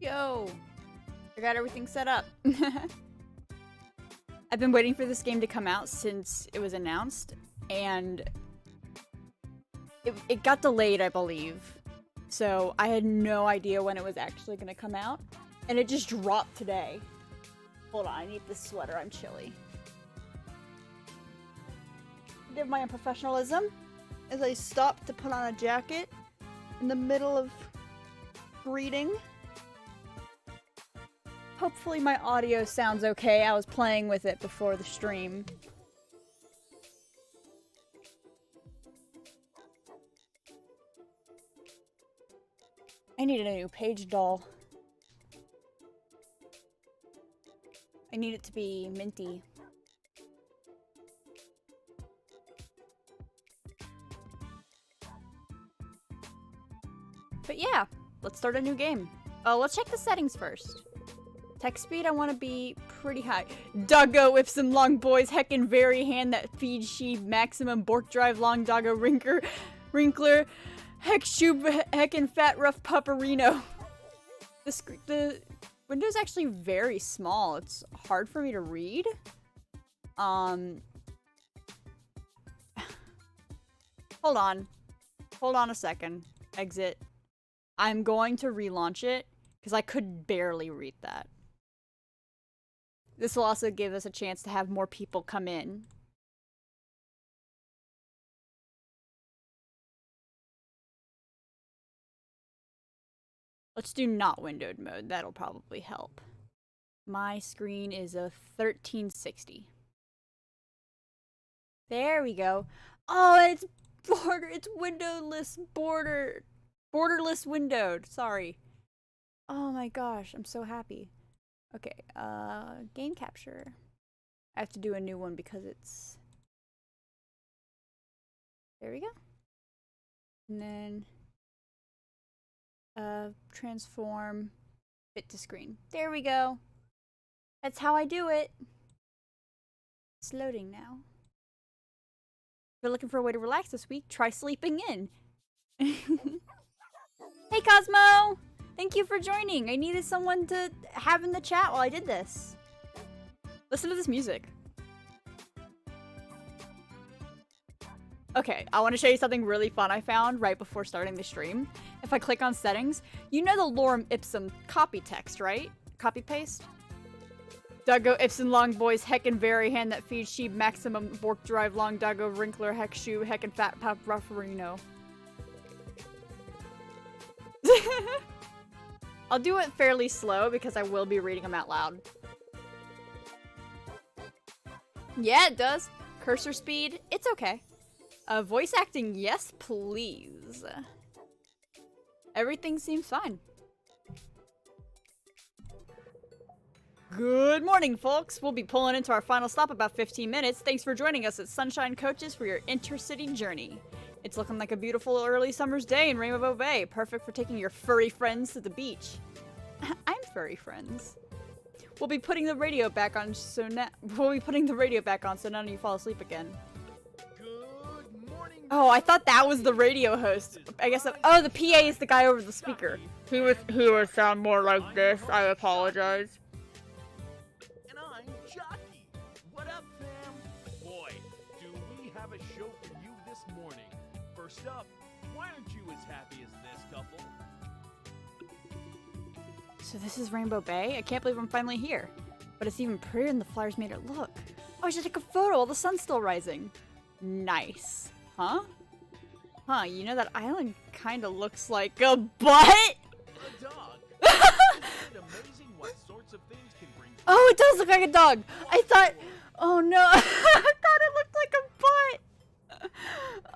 Yo! I got everything set up. I've been waiting for this game to come out since it was announced, and it got delayed, I believe. So I had no idea when it was actually going to come out, and it just dropped today. Hold on, I need this sweater, I'm chilly. Forgive my unprofessionalism as I stop to put on a jacket in the middle of reading. Hopefully my audio sounds okay. I was playing with it before the stream. I needed a new page doll. I need it to be minty. But yeah, let's start a new game. Oh, let's check the settings first. Text speed, I want to be pretty high. Doggo, Ipsum, long boys, heckin' very hand that feeds sheep, maximum bork drive, long doggo, wrinkler, heck shoob, heckin' fat rough pupperino. The window's actually very small. It's hard for me to read. Hold on. Hold on a second. Exit. I'm going to relaunch it because I could barely read that. This will also give us a chance to have more people come in. Let's do not windowed mode. That'll probably help. My screen is a 1360. There we go. Oh, it's windowless borderless windowed. Sorry. Oh my gosh, I'm so happy. Okay, game capture. I have to do a new one because it's... There we go. And then, transform, fit to screen. There we go. That's how I do it. It's loading now. If you're looking for a way to relax this week, try sleeping in. Hey Cosmo! Thank you for joining. I needed someone to have in the chat while I did this. Listen to this music. Okay, I want to show you something really fun I found right before starting the stream. If I click on settings, you know the lorem ipsum copy text, right? Copy paste. Doggo ipsum long boys heckin' very hand that feeds sheep maximum bork drive long doggo wrinkler heck shoe heckin' fat pop rufferino. I'll do it fairly slow because I will be reading them out loud. Yeah, it does. Cursor speed, it's okay. Voice acting, yes please. Everything seems fine. Good morning, folks. We'll be pulling into our final stop about 15 minutes. Thanks for joining us at Sunshine Coaches for your intercity journey. It's looking like a beautiful early summer's day in Rainbow Bay, perfect for taking your furry friends to the beach. I'm furry friends. We'll be putting the radio back on so none of you fall asleep again. Good morning. Oh, I thought that was the radio host. I guess oh, the PA is the guy over the speaker. He would sound more like this. I apologize. And I'm Jockey. What up, fam? Boy, do we have a show for you this morning. First up, why aren't you as happy as this couple? So this is Rainbow Bay? I can't believe I'm finally here. But it's even prettier than the flyers made it look. Oh, I should take a photo while the sun's still rising. Nice. Huh? Huh, you know that island kinda looks like a butt? A dog. Isn't it amazing what sorts of things can bring... Oh, it does look like a dog! I thought... Oh no, I thought it looked like a butt!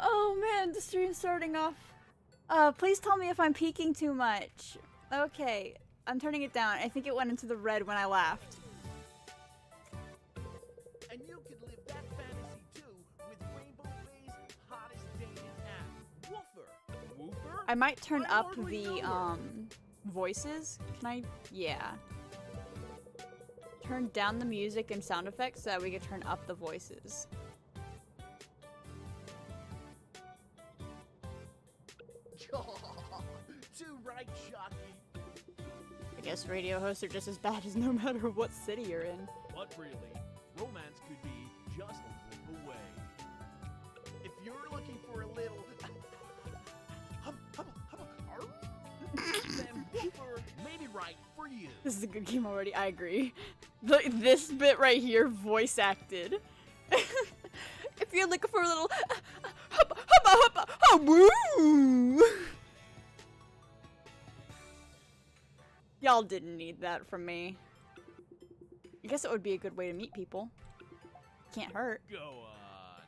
Oh man, the stream's starting off. Please tell me if I'm peeking too much. Okay, I'm turning it down. I think it went into the red when I laughed. And you could live that fantasy too with Rainbow Bay's hottest dating app, Woofer. Woofer? I might turn up the, voices. Can I? Yeah. Turn down the music and sound effects so that we can turn up the voices. Too right, Shocky. guess radio hosts are just as bad as no matter what city you're in. But really, romance could be just a move away. If you're looking for a little then Woofer may be right for you. This is a good game already, I agree. This bit right here, voice acted. If you're looking for a little woo. Y'all didn't need that from me. I guess it would be a good way to meet people. Can't hurt. Go on.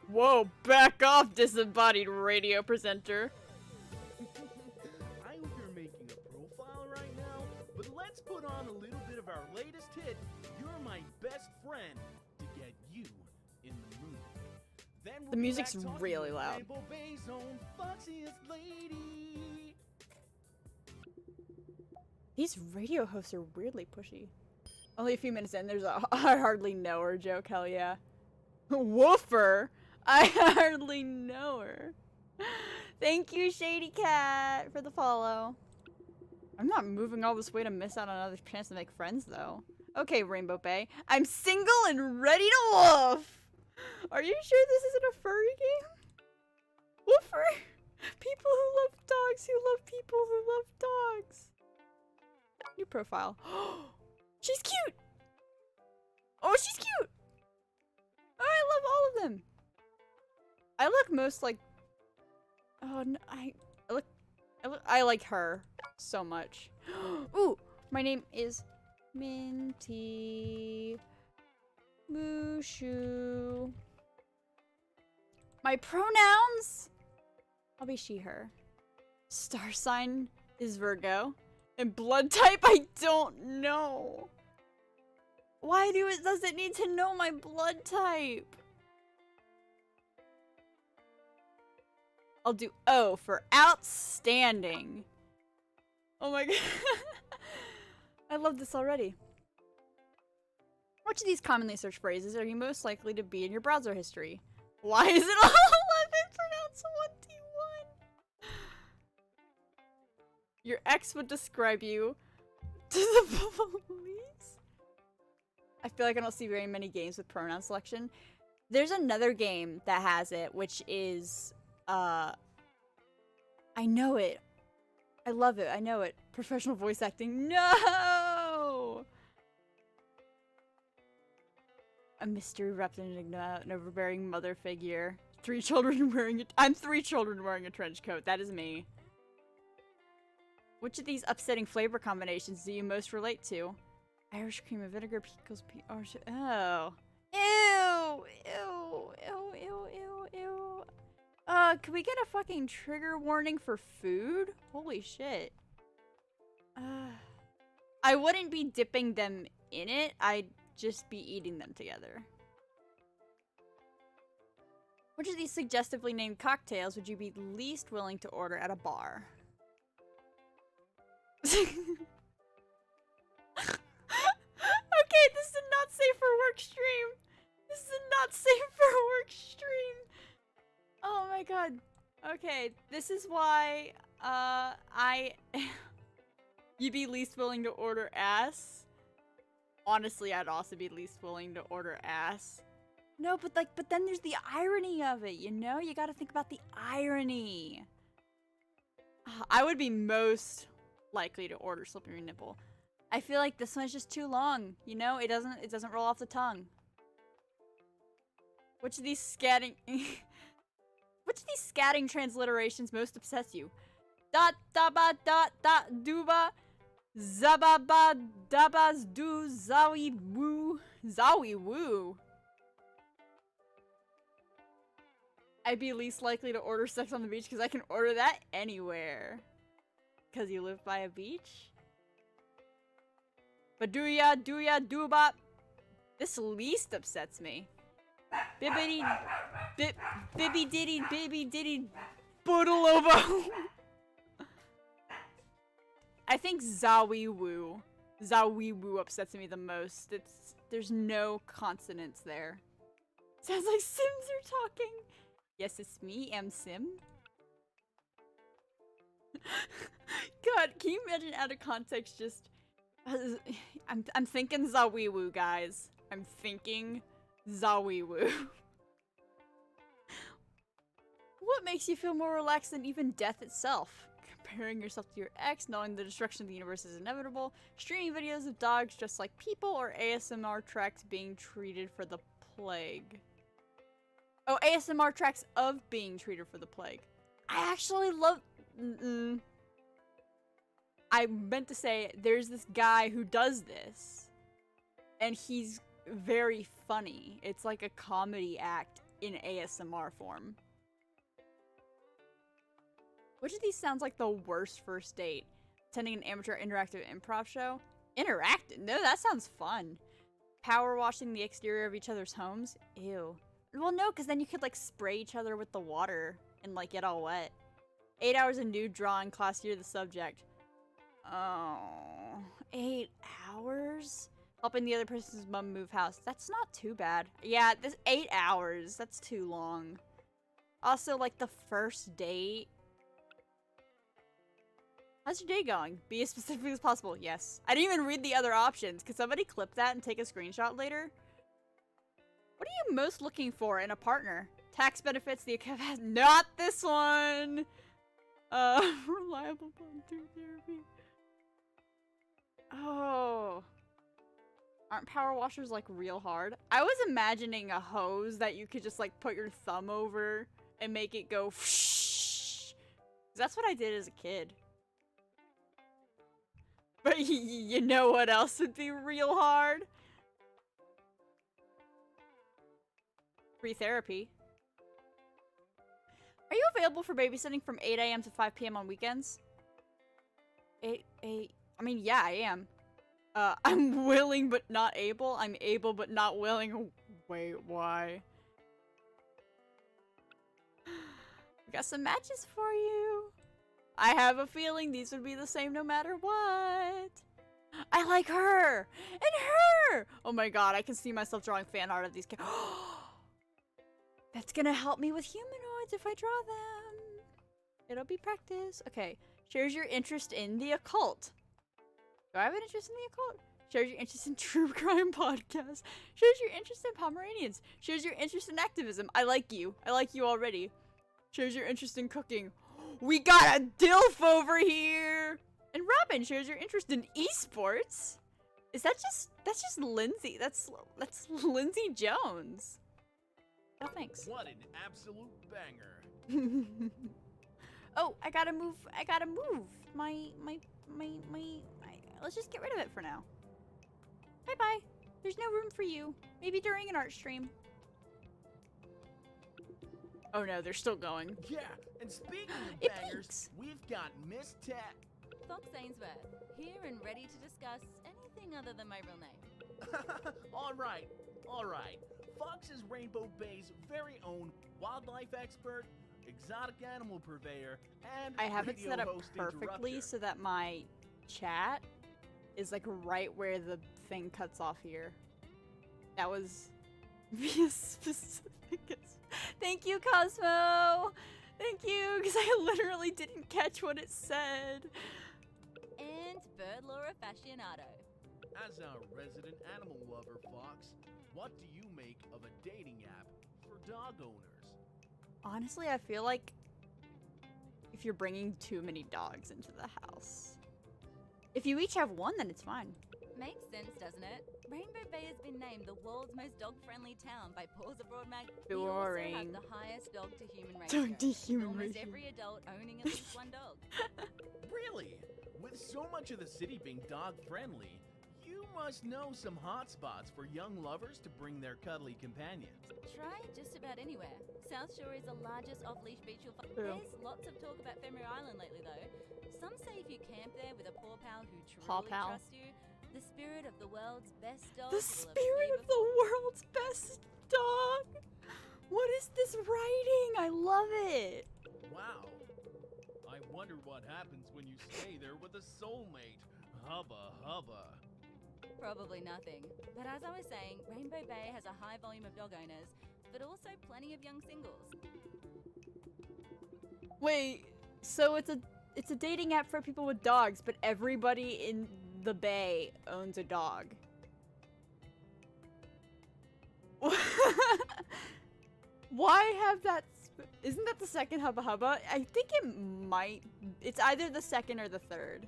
Whoa, back off, disembodied radio presenter. I hope you're making a profile right now, but let's put on a little bit of our latest hit, You're My Best Friend, to get you in the mood. Then we'll The be music's back talking really with loud. Rainbow Bay's own foxiest lady. These radio hosts are weirdly pushy. Only a few minutes in, there's a I hardly know her joke, hell yeah. Woofer! I hardly know her. Thank you, Shady Cat, for the follow. I'm not moving all this way to miss out on another chance to make friends, though. Okay, Rainbow Bay. I'm single and ready to woof! Are you sure this isn't a furry game? Woofer! People who love dogs who love people who love dogs. New profile. She's cute! Oh, she's cute! Oh, I love all of them. I look most like... Oh, no, I like her so much. Ooh, my name is Minty Mushu. My pronouns? I'll be she, her. Star sign is Virgo. And blood type, I don't know. Why does it need to know my blood type? I'll do O for outstanding. Oh my god. I love this already. Which of these commonly searched phrases are you most likely to be in your browser history? Why is it all 11 pronounced 1D1? Your ex would describe you to the police? I feel like I don't see very many games with pronoun selection. There's another game that has it, which is, I know it. I love it. I know it. Professional voice acting. No! A mystery wrapped in an overbearing mother figure. I'm 3 children wearing a trench coat. That is me. Which of these upsetting flavor combinations do you most relate to? Irish cream and vinegar, pickles, oh. Ew! Ew! Ew! Ew! Ew! Ew! Can we get a fucking trigger warning for food? Holy shit. I wouldn't be dipping them in it. I'd just be eating them together. Which of these suggestively named cocktails would you be least willing to order at a bar? Okay, this is a not safe for work stream. This is a not safe for work stream. Oh my god. Okay, this is why you'd be least willing to order ass. Honestly, I'd also be least willing to order ass. No, but then there's the irony of it, you know? You gotta think about the irony. I would be most likely to order slipping your nipple. I feel like this one's just too long, you know? It doesn't roll off the tongue. Which of these scatting transliterations most upsets you? Dot daba dot dot duba zababa dabas do zawi woo zawi woo. I'd be least likely to order sex on the beach because I can order that anywhere. Because you live by a beach? But do ya bop. This least upsets me. Bibbidi diddy boodalobo. I think Zawi woo upsets me the most. There's no consonants there. Sounds like Sims are talking. Yes, it's me, Sim. god, can you imagine out of context just... I'm thinking Zawiwu, guys. I'm thinking Zawiwu. What makes you feel more relaxed than even death itself? Comparing yourself to your ex, knowing the destruction of the universe is inevitable, streaming videos of dogs just like people, or ASMR tracks being treated for the plague. Oh, ASMR tracks of being treated for the plague. I actually love... I meant to say, there's this guy who does this, and he's very funny. It's like a comedy act in ASMR form. Which of these sounds like the worst first date? Attending an amateur interactive improv show? Interactive? No, that sounds fun. Power washing the exterior of each other's homes? Ew. Well, no, because then you could, like, spray each other with the water and, like, get all wet. 8 hours of nude drawing class year the subject. Oh. 8 hours? Helping the other person's mom move house. That's not too bad. Yeah, this 8 hours. That's too long. Also, like, the first date. How's your day going? Be as specific as possible. Yes. I didn't even read the other options. Could somebody clip that and take a screenshot later? What are you most looking for in a partner? Tax benefits, the account has not this one. Reliable volunteer therapy. Oh. Aren't power washers like real hard? I was imagining a hose that you could just like put your thumb over and make it go whoosh. That's what I did as a kid. But you know what else would be real hard? Free therapy. Are you available for babysitting from 8 AM to 5 PM on weekends? I mean, yeah, I am. I'm willing but not able. I'm able but not willing. Wait, why? I got some matches for you. I have a feeling these would be the same no matter what. I like her! And her! Oh my god, I can see myself drawing fan art of these kids. That's gonna help me with humanoids if I draw them. It'll be practice. Okay. Shares your interest in the occult. Do I have an interest in the occult? Shares your interest in true crime podcasts. Shares your interest in Pomeranians. Shares your interest in activism. I like you. I like you already. Shares your interest in cooking. We got a DILF over here! And Robin shares your interest in esports. Is that just, that's just Lindsay. That's Lindsay Jones. Oh, thanks. What an absolute banger. Oh, I gotta move my, let's just get rid of it for now. Bye-bye. There's no room for you. Maybe during an art stream. Oh no, they're still going. Yeah, and speaking of bangers, we've got Miss Tat. Fox Ainsworth, here and ready to discuss anything other than my real name. All right. Fox is Rainbow Bay's very own wildlife expert, exotic animal purveyor, and I have it radio set up host perfectly interrupter. so that my chat is like right where the thing cuts off here. That was be as specific as... Thank you, Cosmo! Thank you, because I literally didn't catch what it said. And bird law aficionado. As our resident animal lover, Fox, what do you make of a dating app for dog owners? Honestly, I feel like if you're bringing too many dogs into the house. If you each have one, then it's fine. Makes sense, doesn't it? Rainbow Bay has been named the world's most dog-friendly town by Paws Abroad mag. Boring. We also have the highest dog-to-human ratio. Dog-to-human almost ratio. every adult owning at least one dog. Really? With so much of the city being dog-friendly, you must know some hot spots for young lovers to bring their cuddly companions. Try just about anywhere. South Shore is the largest off-leash beach you'll find. True. There's lots of talk about Fenrir Island lately, though. Some say if you camp there with a paw pal who Paw truly pal. trusts you, the spirit of the world's best dog The will spirit appear of the world's best dog! What is this writing? I love it! Wow. I wonder what happens when you stay there with a soulmate. Hubba hubba. Probably nothing. But as I was saying, Rainbow Bay has a high volume of dog owners, but also plenty of young singles. Wait, so it's a it's a dating app for people with dogs, but everybody in the Bay owns a dog. Why have that? Isn't that the second Hubba Hubba? I think it might. It's either the second or the third.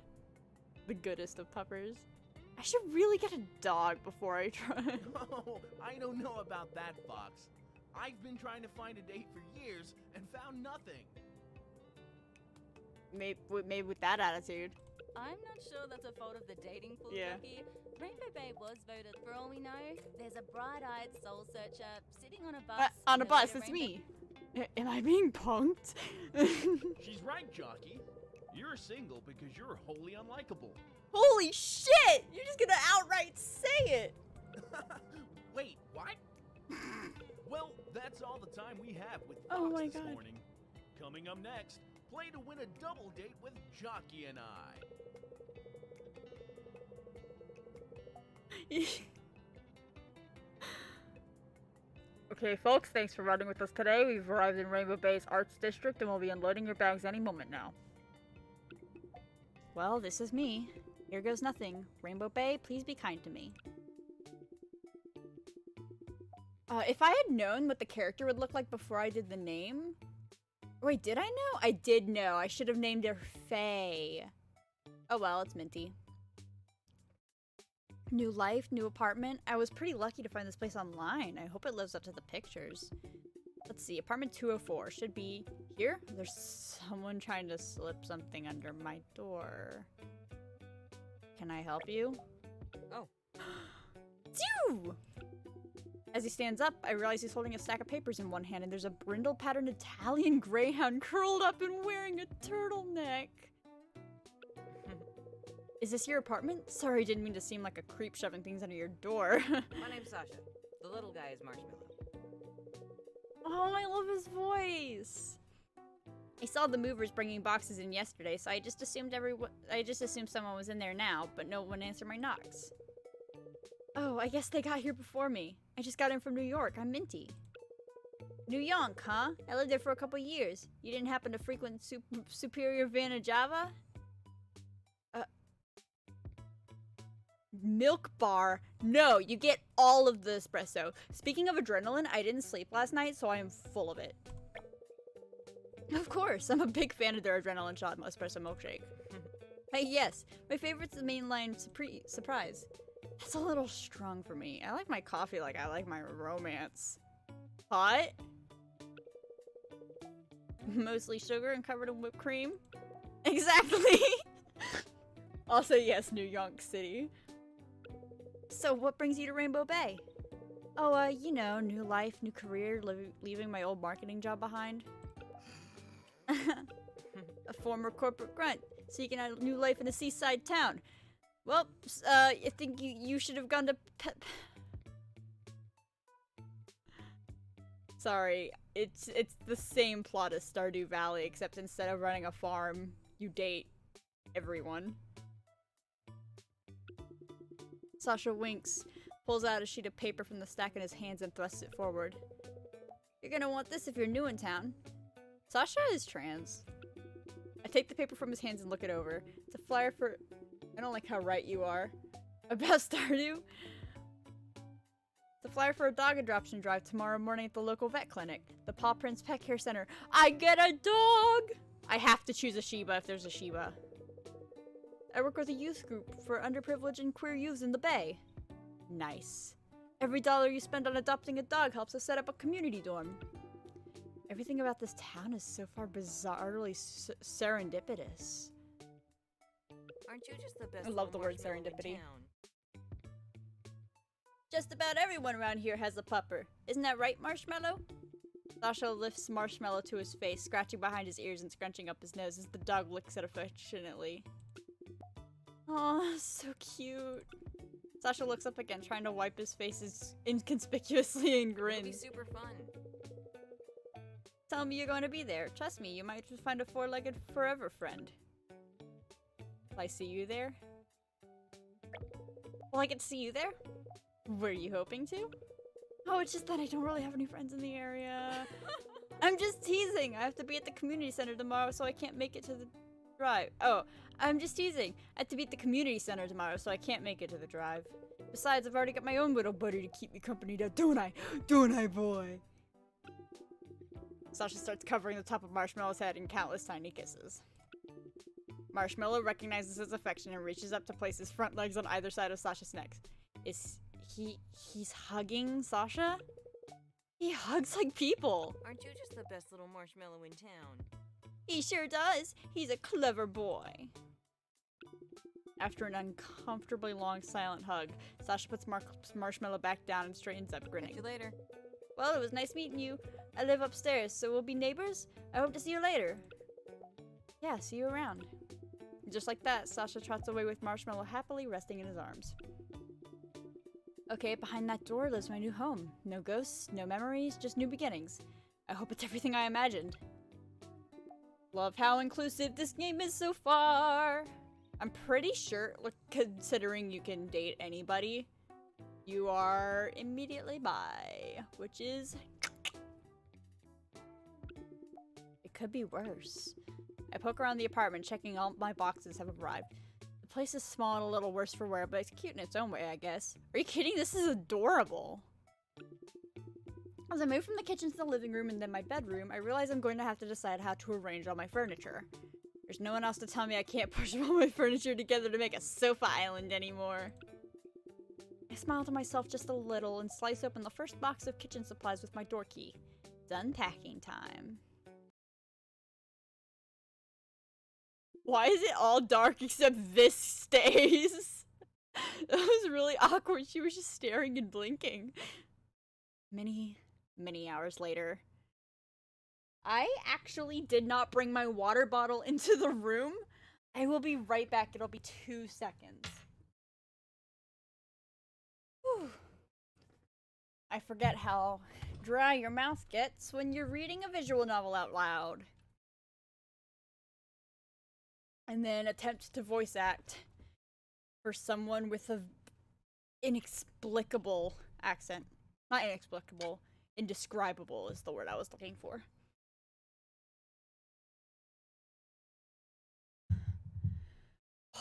The goodest of puppers. I should really get a dog before I try. Oh, I don't know about that, Fox. I've been trying to find a date for years and found nothing. Maybe with that attitude. I'm not sure that's a fault of the dating pool, Yeah. Jackie. Rainbow Bay was voted. For all we know, there's a bright-eyed soul searcher sitting on a bus. On a in the bus, Rainbow it's me. Am I being punked? She's right, Jockey. You're single because you're wholly unlikable. Holy shit! You're just gonna outright say it! Wait, what? Well, that's all the time we have with Fox Oh my this God. morning. Coming up next, play to win a double date with Jockey and I. Okay, folks, thanks for riding with us today. We've arrived in Rainbow Bay's Arts District and we'll be unloading your bags any moment now. Well, this is me. Here goes nothing. Rainbow Bay, please be kind to me. If I had known what the character would look like before I did the name... Wait, did I know? I did know. I should have named her Faye. Oh well, it's Minty. New life, new apartment. I was pretty lucky to find this place online. I hope it lives up to the pictures. Let's see, apartment 204 should be here. There's someone trying to slip something under my door. Can I help you? Oh. Phew! As he stands up, I realize he's holding a stack of papers in one hand and there's a brindle-patterned Italian greyhound curled up and wearing a turtleneck. Is this your apartment? Sorry, didn't mean to seem like a creep shoving things under your door. My name's Sasha. The little guy is Marshmallow. Oh, I love his voice. I saw the movers bringing boxes in yesterday, so I just assumed someone was in there now, but no one answered my knocks. Oh, I guess they got here before me. I just got in from New York. I'm Minty. New York, huh? I lived there for a couple years. You didn't happen to frequent Superior Vanna Java? Milk bar? No, you get all of the espresso. Speaking of adrenaline, I didn't sleep last night, so I am full of it. Of course, I'm a big fan of their adrenaline shot espresso milkshake. Hey, yes, my favorite's the mainline surprise. That's a little strong for me. I like my coffee like I like my romance. Hot? Mostly sugar and covered in whipped cream? Exactly! Also, yes, New York City. So, what brings you to Rainbow Bay? Oh, you know, new life, new career, leaving my old marketing job behind. A former corporate grunt, seeking a new life in a seaside town. Well, I think you should have gone to Sorry, it's the same plot as Stardew Valley, except instead of running a farm, you date everyone. Sasha winks, pulls out a sheet of paper from the stack in his hands and thrusts it forward. You're gonna want this if you're new in town. Sasha is trans. I take the paper from his hands and look it over. It's a flyer for... I don't like how right you are. About Stardew? It's a flyer for a dog adoption drive tomorrow morning at the local vet clinic. The Paw Prince Pet Care Center. I get a dog! I have to choose a Shiba if there's a Shiba. I work with a youth group for underprivileged and queer youths in the Bay. Nice. Every dollar you spend on adopting a dog helps us set up a community dorm. Everything about this town is so far bizarrely serendipitous. Aren't you just the best? I love the word marshmallow in serendipity. town? Just about everyone around here has a pupper. Isn't that right, Marshmallow? Sasha lifts Marshmallow to his face, scratching behind his ears and scrunching up his nose as the dog licks it affectionately. Aw, so cute. Sasha looks up again, trying to wipe his face inconspicuously and It'll be grins. super fun. Tell me you're going to be there. Trust me, you might just find a four-legged forever friend. Will I see you there? Will I get to see you there? Were you hoping to? Oh, it's just that I don't really have any friends in the area. I'm just teasing. I have to be at the community center tomorrow, so I can't make it to the drive. Oh, I'm just teasing. I have to be at the community center tomorrow, so I can't make it to the drive. Besides, I've already got my own little buddy to keep me company now, don't I? Don't I, boy? Sasha starts covering the top of Marshmallow's head in countless tiny kisses. Marshmallow recognizes his affection and reaches up to place his front legs on either side of Sasha's neck. He's hugging Sasha? He hugs like people. Aren't you just the best little marshmallow in town? He sure does. He's a clever boy. After an uncomfortably long silent hug, Sasha puts Marshmallow back down and straightens up, grinning. See you later. Well, it was nice meeting you. I live upstairs, so we'll be neighbors. I hope to see you later. Yeah, see you around. Just like that, Sasha trots away with Marshmallow happily resting in his arms. Okay, behind that door lives my new home. No ghosts, no memories, just new beginnings. I hope it's everything I imagined. Love how inclusive this game is so far. I'm pretty sure, look, considering you can date anybody, you are immediately bi, which is... It could be worse. I poke around the apartment, checking all my boxes have arrived. The place is small and a little worse for wear, but it's cute in its own way, I guess. Are you kidding? This is adorable. As I move from the kitchen to the living room and then my bedroom, I realize I'm going to have to decide how to arrange all my furniture. There's no one else to tell me I can't push all my furniture together to make a sofa island anymore. I smile to myself just a little and slice open the first box of kitchen supplies with my door key. It's unpacking time. Why is it all dark except this stays? That was really awkward. She was just staring and blinking. Many hours later. I actually did not bring my water bottle into the room. I will be right back. It'll be 2 seconds. Whew. I forget how dry your mouth gets when you're reading a visual novel out loud. And then attempt to voice act for someone with a inexplicable accent. Not inexplicable, indescribable is the word I was looking for.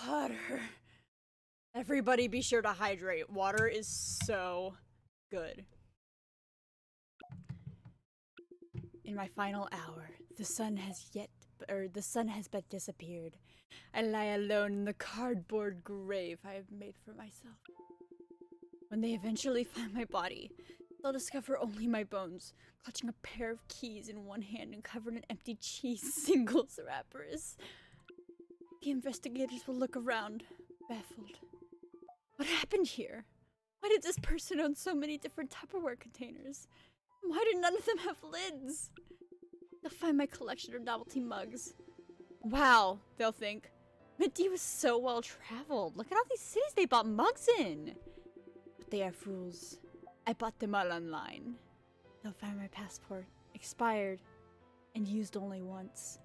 Water. Everybody be sure to hydrate. Water is so good. In my final hour, the sun has but disappeared. I lie alone in the cardboard grave I have made for myself. When they eventually find my body, they'll discover only my bones, clutching a pair of keys in one hand and covered in empty cheese singles wrappers. The investigators will look around, baffled. What happened here? Why did this person own so many different Tupperware containers? Why did none of them have lids? They'll find my collection of novelty mugs. Wow, they'll think. Minty was so well traveled. Look at all these cities they bought mugs in. But they are fools. I bought them all online. They'll find my passport, expired, and used only once.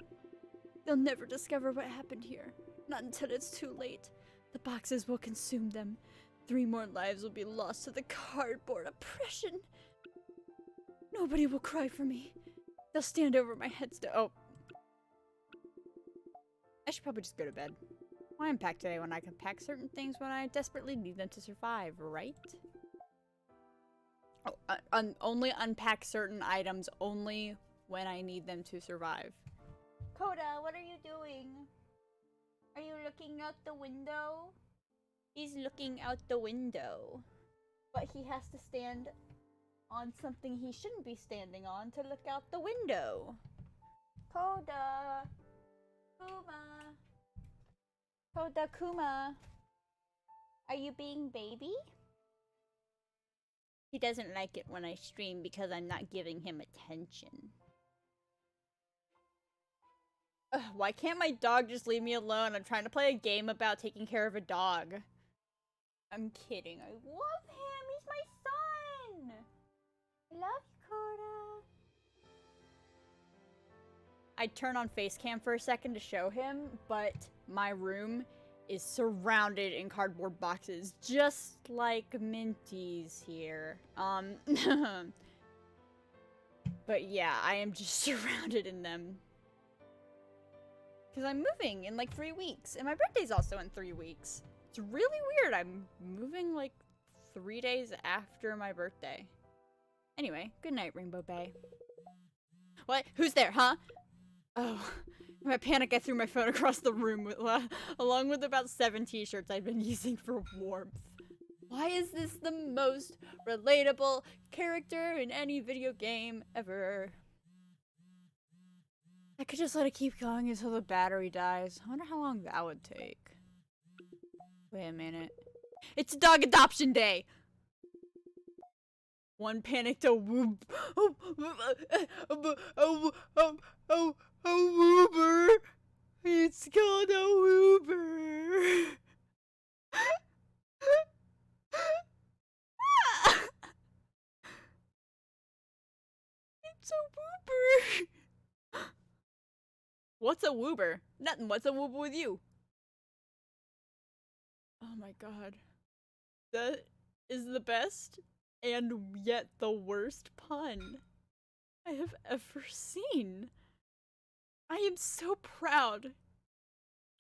They'll never discover what happened here. Not until it's too late. The boxes will consume them. 3 more lives will be lost to the cardboard oppression. Nobody will cry for me. They'll stand over my headstone. Oh. I should probably just go to bed. Why unpack today when I can pack certain things when I desperately need them to survive, right? Oh, only unpack certain items only when I need them to survive. Coda, what are you doing? Are you looking out the window? He's looking out the window. But he has to stand on something he shouldn't be standing on to look out the window. Coda! Kuma! Coda Kuma! Are you being baby? He doesn't like it when I stream because I'm not giving him attention. Ugh, why can't my dog just leave me alone? I'm trying to play a game about taking care of a dog. I'm kidding. I love him. He's my son. I love you, Coda. I'd turn on Facecam for a second to show him, but my room is surrounded in cardboard boxes, just like Minty's here. But yeah, I am just surrounded in them. Because I'm moving in like 3 weeks. And my birthday's also in 3 weeks. It's really weird. I'm moving like 3 days after my birthday. Anyway, good night, Rainbow Bay. What? Who's there, huh? Oh, in my panic, I threw my phone across the room with, along with about 7 t-shirts I'd been using for warmth. Why is this the most relatable character in any video game ever? I could just let it keep going until the battery dies. I wonder how long that would take. Wait a minute. It's dog adoption day! One panicked a whoop. A woober. It's called a woober. It's a woober. What's a woober? Nothing. What's a woober with you? Oh my god. That is the best and yet the worst pun I have ever seen. I am so proud.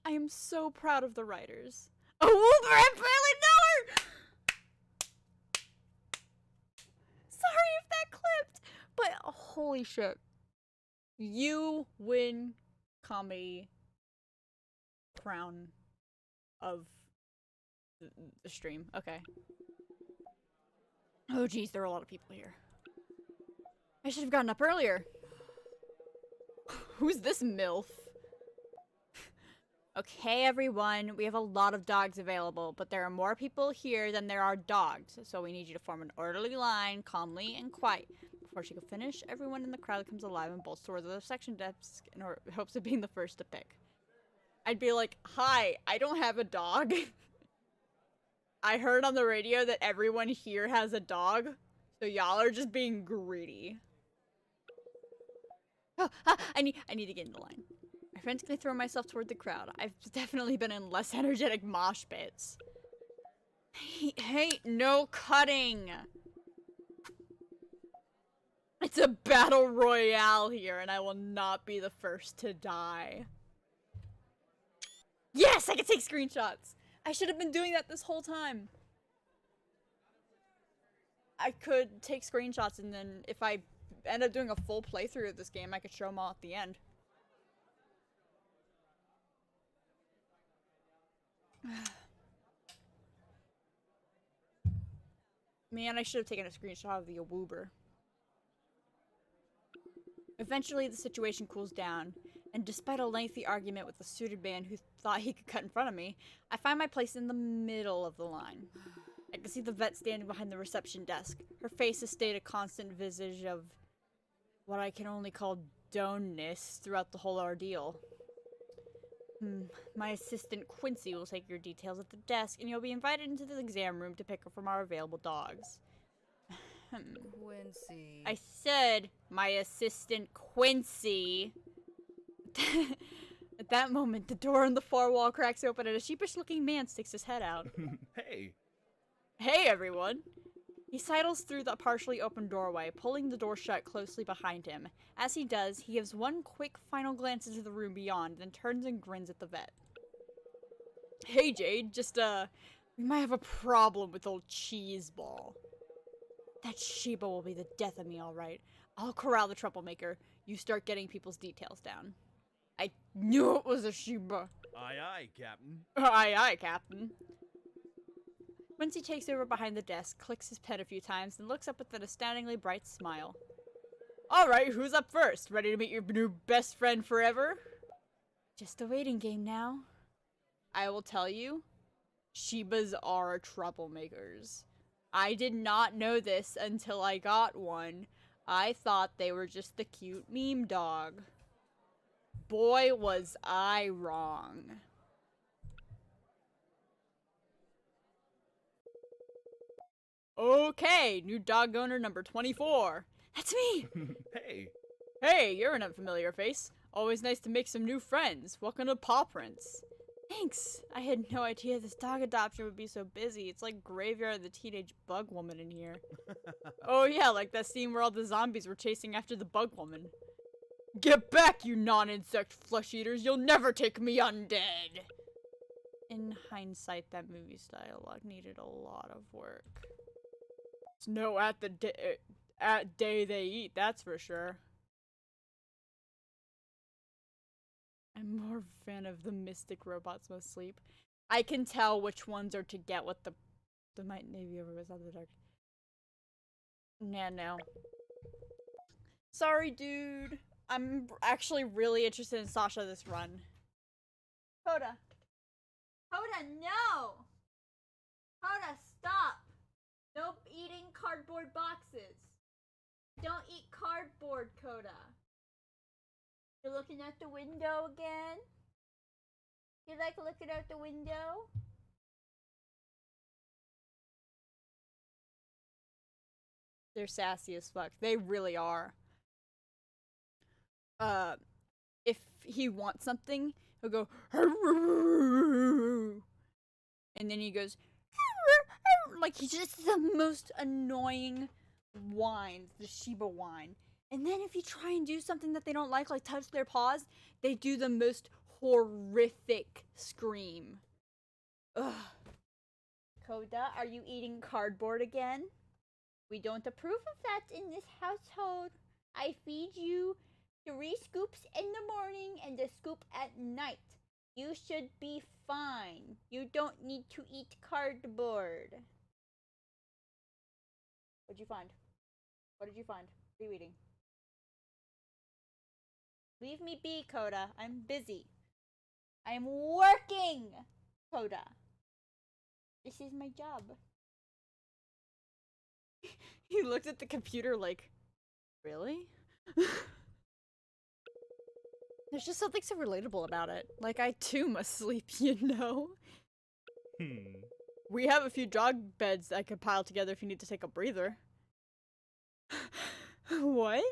I am so proud of the writers. A woober! I barely know her! Sorry if that clipped, but holy shit. You win comedy crown of the stream. Okay. Oh geez, there are a lot of people here. I should have gotten up earlier. Who's this MILF? Okay, everyone, we have a lot of dogs available, but there are more people here than there are dogs, so we need you to form an orderly line, calmly and quiet. Before she can finish, everyone in the crowd comes alive and bolts towards the section desk in hopes of being the first to pick. I'd be like, hi, I don't have a dog. I heard on the radio that everyone here has a dog, so y'all are just being greedy. Oh, I need to get in the line. I frantically throw myself toward the crowd. I've definitely been in less energetic mosh pits. Hey, no cutting! It's a battle royale here, and I will not be the first to die. Yes, I can take screenshots! I should have been doing that this whole time. I could take screenshots, and then if I end up doing a full playthrough of this game, I could show them all at the end. Man, I should have taken a screenshot of the Awoober. Eventually, the situation cools down, and despite a lengthy argument with a suited man who thought he could cut in front of me, I find my place in the middle of the line. I can see the vet standing behind the reception desk. Her face has stayed a constant visage of what I can only call doneness throughout the whole ordeal. My assistant Quincy will take your details at the desk, and you'll be invited into the exam room to pick from our available dogs. Quincy. I said my assistant Quincy. At that moment, the door in the far wall cracks open and a sheepish-looking man sticks his head out. Hey. Hey, everyone! He sidles through the partially open doorway, pulling the door shut closely behind him. As he does, he gives one quick final glance into the room beyond, then turns and grins at the vet. Hey, Jade, we might have a problem with old Cheeseball. That Sheba will be the death of me, alright. I'll corral the troublemaker. You start getting people's details down. I knew it was a Sheba. Aye, aye, Captain. Aye, aye, Captain. Quincy takes over behind the desk, clicks his pen a few times, and looks up with an astoundingly bright smile. Alright, who's up first? Ready to meet your new best friend forever? Just a waiting game now. I will tell you, Shebas are troublemakers. I did not know this until I got one. I thought they were just the cute meme dog. Boy, was I wrong. Okay, new dog owner number 24. That's me! Hey. Hey, you're an unfamiliar face. Always nice to make some new friends. Welcome to Paw Prints. Thanks. I had no idea this dog adoption would be so busy. It's like Graveyard of the Teenage Bug Woman in here. Oh yeah, like that scene where all the zombies were chasing after the Bug Woman. Get back, you non-insect flesh eaters! You'll never take me undead! In hindsight, that movie's dialogue needed a lot of work. It's no at day they eat, that's for sure. I'm more a fan of the mystic robots must sleep. I can tell which ones are to get what the might Navy over was other dark. Yeah, no. Sorry, dude. I'm actually really interested in Sasha this run. Hoda. Hoda, no! Hoda, stop! No eating cardboard boxes. Don't eat cardboard, Coda. You're looking out the window again? You like looking out the window? They're sassy as fuck. They really are. If he wants something, he'll go and then he goes like he's just the most annoying whine, the Shiba whine. And then if you try and do something that they don't like touch their paws, they do the most horrific scream. Ugh. Coda, are you eating cardboard again? We don't approve of that in this household. I feed you 3 scoops in the morning and a scoop at night. You should be fine. You don't need to eat cardboard. What'd you find? What did you find? What are you eating? Leave me be, Coda. I'm busy. I'm working, Coda. This is my job. He looked at the computer like, really? There's just something so relatable about it. Like, I too must sleep, you know? We have a few dog beds I could pile together if you need to take a breather. What?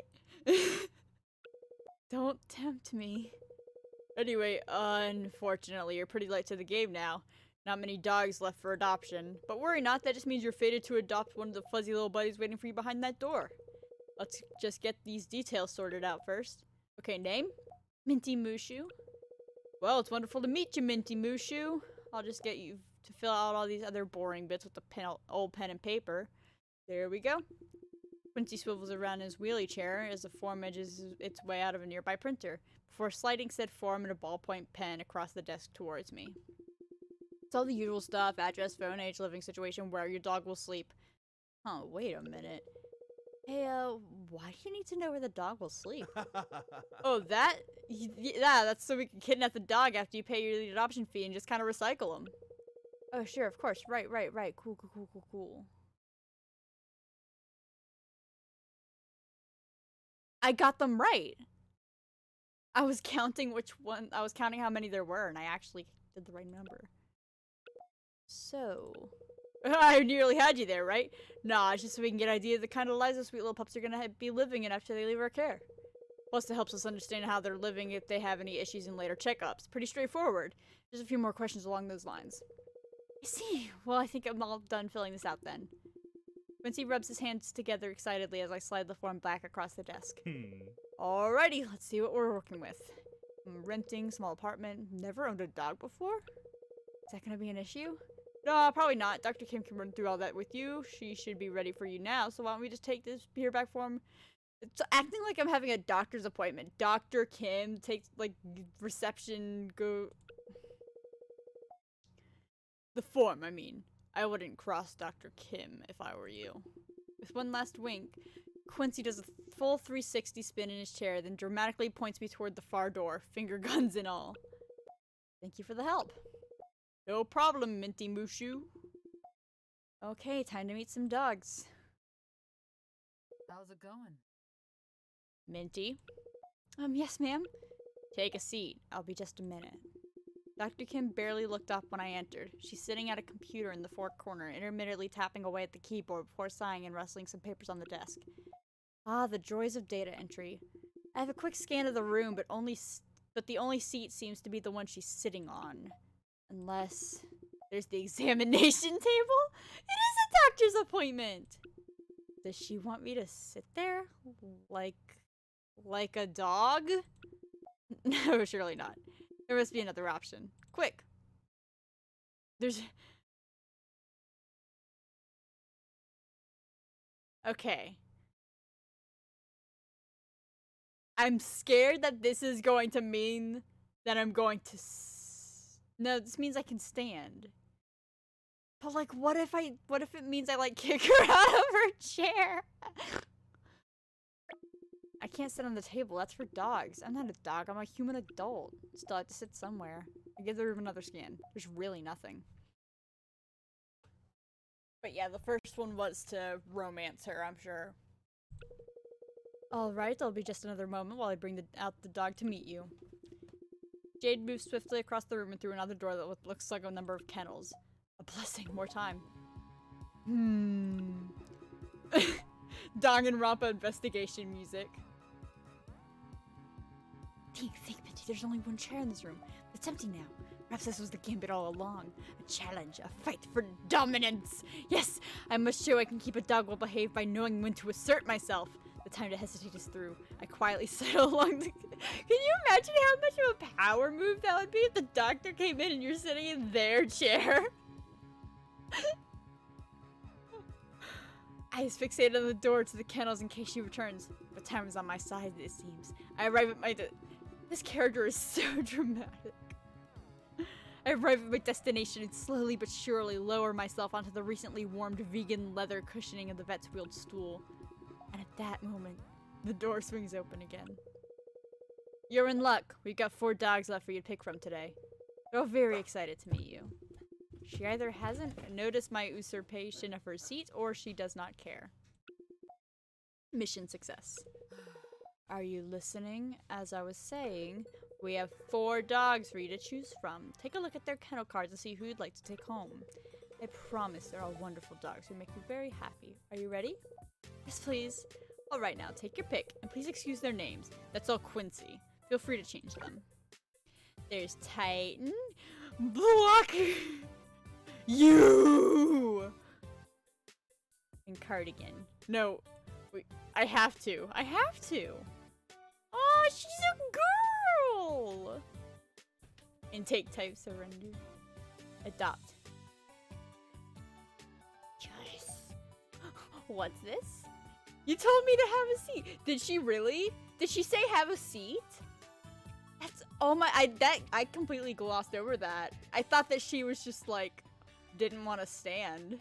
Don't tempt me. Anyway, unfortunately, you're pretty late to the game now. Not many dogs left for adoption. But worry not, that just means you're fated to adopt one of the fuzzy little buddies waiting for you behind that door. Let's just get these details sorted out first. Okay, name? Minty Mushu. Well, it's wonderful to meet you, Minty Mushu. I'll just get you to fill out all these other boring bits with the old pen and paper. There we go. Quincy swivels around in his wheelie chair as the form edges its way out of a nearby printer, before sliding said form and a ballpoint pen across the desk towards me. It's all the usual stuff: address, phone, age, living situation, where your dog will sleep. Oh, wait a minute. Hey, why do you need to know where the dog will sleep? Oh, that? Yeah, that's so we can kidnap the dog after you pay your adoption fee and just kind of recycle him. Oh, sure, of course. Right. Cool. I got them right. I was counting how many there were, and I actually did the right number. So, I nearly had you there, right? Nah, it's just so we can get an idea of the kind of lives the sweet little pups are gonna be living in after they leave our care. Plus, it helps us understand how they're living if they have any issues in later checkups. Pretty straightforward. Just a few more questions along those lines. I see. Well, I think I'm all done filling this out then. Quincy rubs his hands together excitedly as I slide the form back across the desk. Alrighty, let's see what we're working with. Renting, small apartment, never owned a dog before? Is that gonna be an issue? No, probably not. Dr. Kim can run through all that with you. She should be ready for you now, so why don't we just take this here back form? It's acting like I'm having a doctor's appointment. Dr. Kim takes, like, reception, go... The form, I mean. I wouldn't cross Dr. Kim if I were you. With one last wink, Quincy does a full 360 spin in his chair, then dramatically points me toward the far door, finger guns and all. Thank you for the help. No problem, Minty Mushu. Okay, time to meet some dogs. How's it going? Minty? Yes, ma'am. Take a seat. I'll be just a minute. Dr. Kim barely looked up when I entered. She's sitting at a computer in the far corner, intermittently tapping away at the keyboard before sighing and rustling some papers on the desk. Ah, the joys of data entry. I have a quick scan of the room, but the only seat seems to be the one she's sitting on. Unless there's the examination table? It is a doctor's appointment! Does she want me to sit there? Like Like a dog? No, surely not. There must be another option. Quick. There's... Okay. I'm scared that this is going to mean that I'm going to no, this means I can stand. But like, what if it means I like kick her out of her chair? I can't sit on the table, that's for dogs. I'm not a dog, I'm a human adult. Still have to sit somewhere. I give the room another scan. There's really nothing. But yeah, the first one was to romance her, I'm sure. Alright, there'll be just another moment while I bring out the dog to meet you. Jade moves swiftly across the room and through another door that looks like a number of kennels. A blessing, more time. Danganronpa investigation music. Think, Minty, there's only one chair in this room. It's empty now. Perhaps this was the gambit all along. A challenge, a fight for dominance. Yes, I must show I can keep a dog well behaved by knowing when to assert myself. The time to hesitate is through. I quietly settle along the... Can you imagine how much of a power move that would be if the doctor came in and you're sitting in their chair? Eyes fixated on the door to the kennels in case she returns. But time is on my side, it seems. I arrive at my... This character is so dramatic. I arrive at my destination and slowly but surely lower myself onto the recently warmed vegan leather cushioning of the vet's wheeled stool. And at that moment, the door swings open again. You're in luck. We've got 4 dogs left for you to pick from today. They're all very excited to meet you. She either hasn't noticed my usurpation of her seat, or she does not care. Mission success. Are you listening? As I was saying, we have 4 dogs for you to choose from. Take a look at their kennel cards and see who you'd like to take home. I promise they're all wonderful dogs who make you very happy. Are you ready? Yes, please. All right, now take your pick, and please excuse their names. That's all Quincy. Feel free to change them. There's Titan, Block, you, and Cardigan. No, wait, I have to. I have to. Oh, she's a girl. Intake type surrender. Adopt. Yes. What's this? You told me to have a seat. Did she really? Did she say have a seat? That's oh my I completely glossed over that. I thought that she was just like didn't want to stand.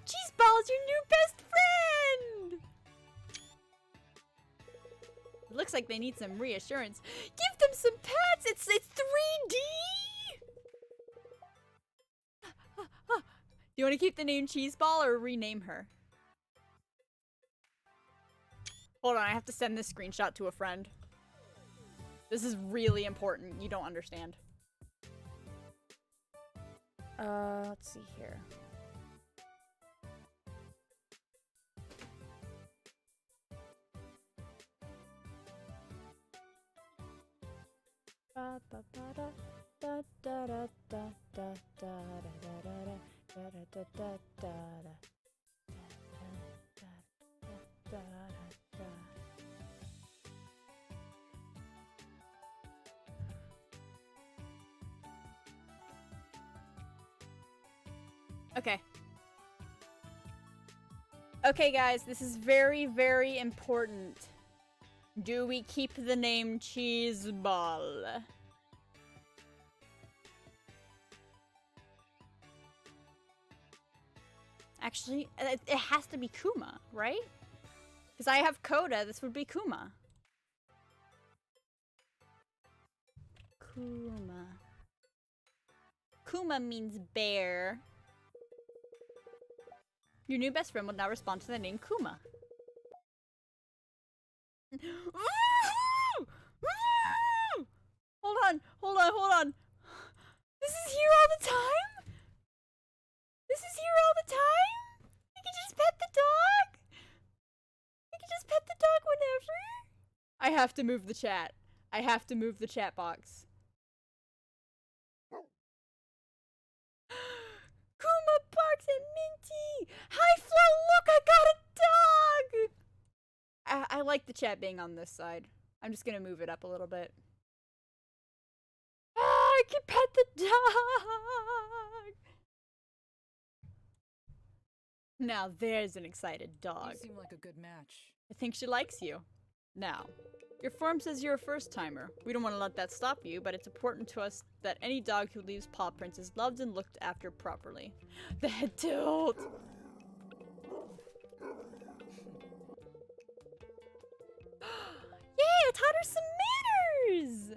Cheeseball's your new best friend. It looks like they need some reassurance. Give them some pets. It's 3D. Do you want to keep the name Cheeseball or rename her? Hold on, I have to send this screenshot to a friend. This is really important. You don't understand. Let's see here. Okay. Okay, guys, this is very, very important. Do we keep the name Cheeseball? Actually, it has to be Kuma, right? Because I have Coda, this would be Kuma. Kuma. Kuma means bear. Your new best friend will now respond to the name Kuma. Hold on, hold on, hold on. This is here all the time? This is here all the time? We can just pet the dog? We can just pet the dog whenever? I have to move the chat. I have to move the chat box. Kuma barks at Minty! Hi Flo, look, I got a dog! like the chat being on this side. I'm just gonna move it up a little bit. Ah, I can pet the dog! Now there's an excited dog. You seem like a good match. I think she likes you. Now, your form says you're a first-timer. We don't want to let that stop you, but it's important to us that any dog who leaves paw prints is loved and looked after properly. The head tilt! Yay, I taught her some manners!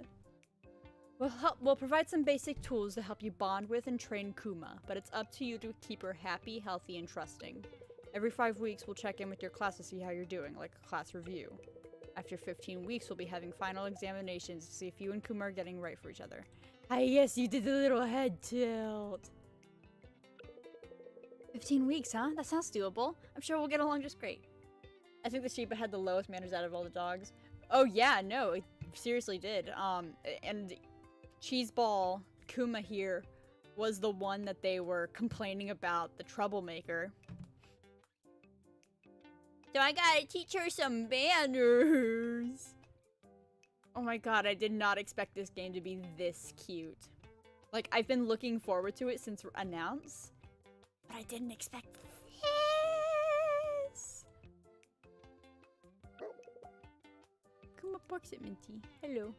We'll provide some basic tools to help you bond with and train Kuma, but it's up to you to keep her happy, healthy, and trusting. Every 5 weeks, we'll check in with your class to see how you're doing, like a class review. After 15 weeks, we'll be having final examinations to see if you and Kuma are getting right for each other. Ah, yes, you did the little head tilt. 15 weeks, huh? That sounds doable. I'm sure we'll get along just great. I think the Shiba had the lowest manners out of all the dogs. Oh yeah, no, it seriously did. And Cheeseball Kuma here was the one that they were complaining about, the troublemaker. So I gotta teach her some manners. Oh my god, I did not expect this game to be this cute. Like, I've been looking forward to it since announced, but I didn't expect this. Kuma barks at Minty. Hello.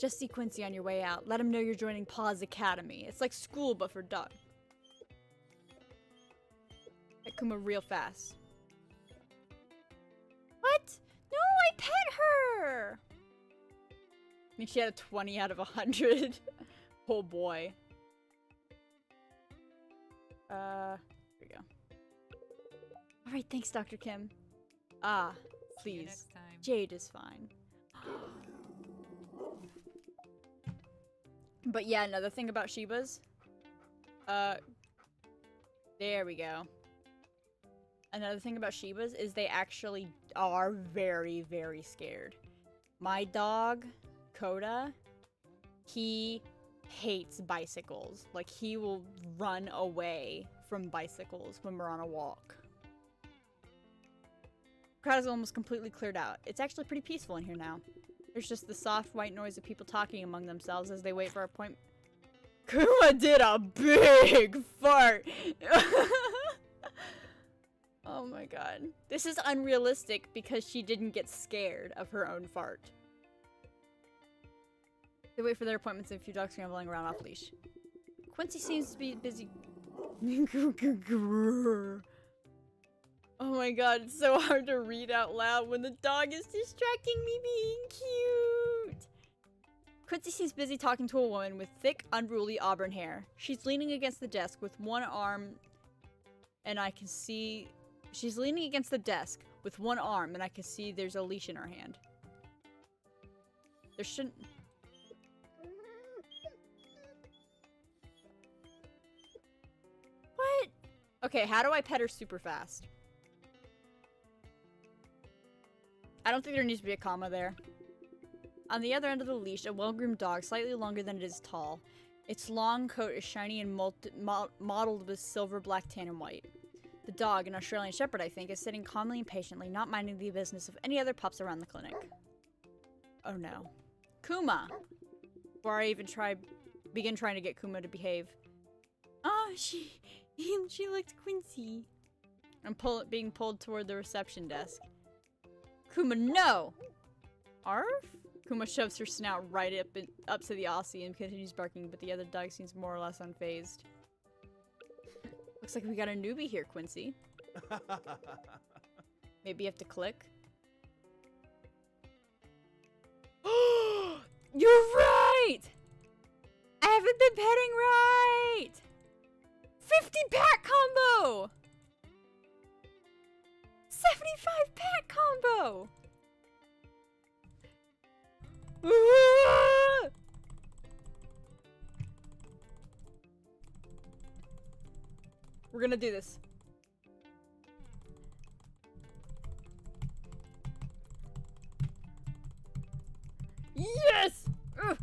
Just see Quincy on your way out. Let him know you're joining Paws Academy. It's like school, but for dogs. Pet Kuma real fast. What? No, I pet her! I think she had a 20 out of 100. Oh boy. Here we go. Alright, thanks, Dr. Kim. Ah, See you please. next time. Jade is fine. But yeah, another thing about Shibas. There we go. Another thing about Shibas is they actually are very, very scared. My dog, Coda, he hates bicycles. Like, he will run away from bicycles when we're on a walk. Crowd is almost completely cleared out. It's actually pretty peaceful in here now. There's just the soft white noise of people talking among themselves as they wait for our appointment. Kuma did a big fart! Oh my god. This is unrealistic because she didn't get scared of her own fart. They wait for their appointments and a few dogs scrambling around off leash. Quincy seems to be busy. Oh my god, it's so hard to read out loud when the dog is distracting me being cute. Quincy seems busy talking to a woman with thick, unruly auburn hair. She's leaning against the desk with one arm, and I can see... She's leaning against the desk with one arm, and I can see there's a leash in her hand. There shouldn't... What? Okay, how do I pet her super fast? I don't think there needs to be a comma there. On the other end of the leash, a well-groomed dog, slightly longer than it is tall. Its long coat is shiny and mottled with silver, black, tan, and white. The dog, an Australian Shepherd, I think, is sitting calmly and patiently, not minding the business of any other pups around the clinic. Oh no. Kuma! Before I even begin trying to get Kuma to behave. Oh, she licked Quincy. I'm being pulled toward the reception desk. Kuma, no! Arf? Kuma shoves her snout right up to the Aussie and continues barking, but the other dog seems more or less unfazed. Looks like we got a newbie here, Quincy. Maybe you have to click. You're right! I haven't been petting right! 50 pack combo! 75 pack combo! Ah! We're gonna do this. Yes! Ugh.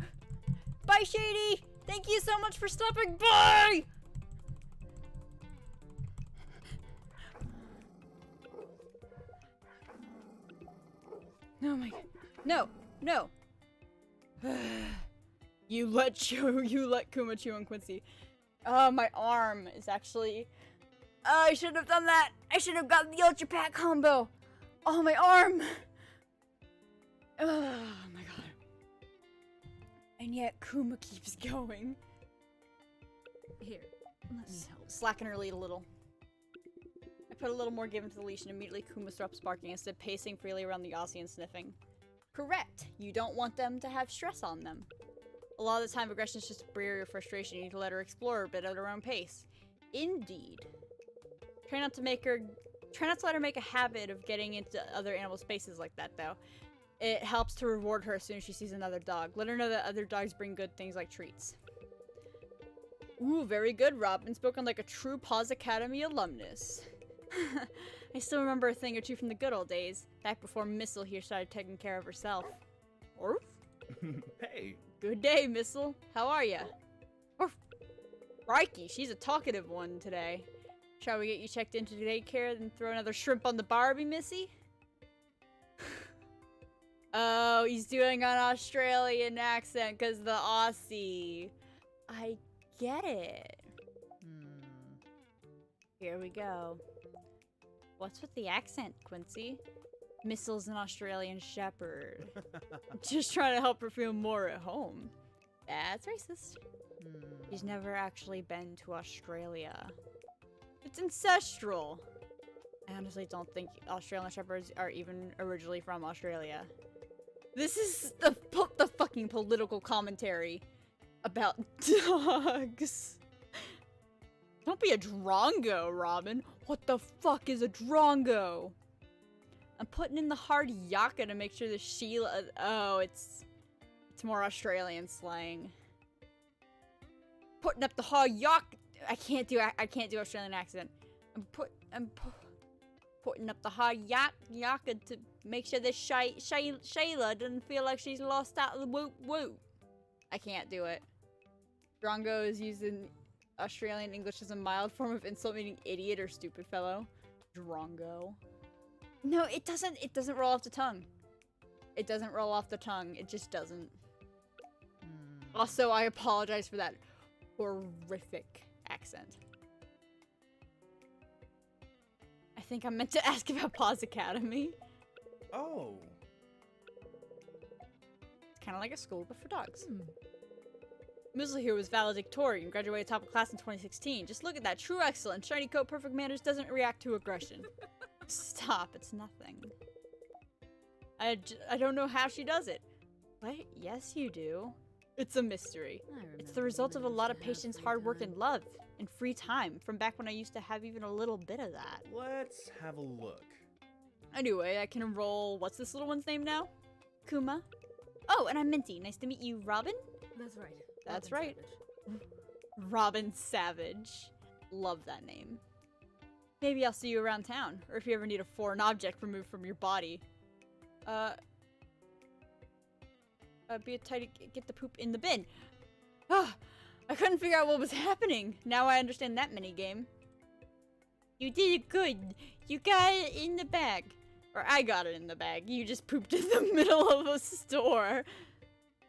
Bye, Shady! Thank you so much for stopping by! Oh my god. No! No! you let Kuma chew on Quincy. Oh, my arm is actually... Oh, I shouldn't have done that! I should have gotten the Ultra Pack combo! Oh, my arm! Oh my god. And yet Kuma keeps going. Here, let me help. Slacken her lead a little. I put a little more give into the leash and immediately Kuma stops barking instead of pacing freely around the Aussie and sniffing. Correct. You don't want them to have stress on them. A lot of the time, aggression is just a barrier of frustration. You need to let her explore a bit at her own pace. Indeed. Try not to let her make a habit of getting into other animal spaces like that, though. It helps to reward her as soon as she sees another dog. Let her know that other dogs bring good things like treats. Ooh, very good, Robin. Spoken like a true Paws Academy alumnus. I still remember a thing or two from the good old days, back before Missile here started taking care of herself. Orf? Hey. Good day, Missile. How are ya? Orf. Crikey, she's a talkative one today. Shall we get you checked into daycare and throw another shrimp on the Barbie, Missy? Oh, he's doing an Australian accent because the Aussie. I get it. Here we go. What's with the accent, Quincy? Missile's an Australian shepherd. Just trying to help her feel more at home. That's racist. He's never actually been to Australia. It's ancestral. I honestly don't think Australian shepherds are even originally from Australia. This is the fucking political commentary about dogs. Don't be a drongo, Robin. What the fuck is a drongo? I'm putting in the hard yaka to make sure the Sheila... Oh, it's more Australian slang. Putting up the hard yaka... I can't do Australian accent. I'm putting up the hard yaka to make sure this Shayla doesn't feel like she's lost out of the whoop whoop. I can't do it. Drongo is used in Australian English as a mild form of insult meaning idiot or stupid fellow. Drongo. No, it doesn't roll off the tongue. It doesn't roll off the tongue. It just doesn't. Also, I apologize for that horrific accent. I think I meant to ask about Paws Academy. Oh. It's kind of like a school, but for dogs. Muzzle here was valedictorian, graduated top of class in 2016. Just look at that. True excellence. Shiny coat, perfect manners, doesn't react to aggression. Stop, it's nothing. I don't know how she does it. What? Yes, you do. It's a mystery. It's the result of a lot of patience, hard work, and love. And free time. From back when I used to have even a little bit of that. Let's have a look. Anyway, I can enroll... What's this little one's name now? Kuma? Oh, and I'm Minty. Nice to meet you, Robin? That's right. That's Robin right. Savage. Robin Savage. Love that name. Maybe I'll see you around town, or if you ever need a foreign object removed from your body. Be a tidy, get the poop in the bin. Ah, I couldn't figure out what was happening. Now I understand that minigame. You did it good. You got it in the bag. Or I got it in the bag. You just pooped in the middle of a store.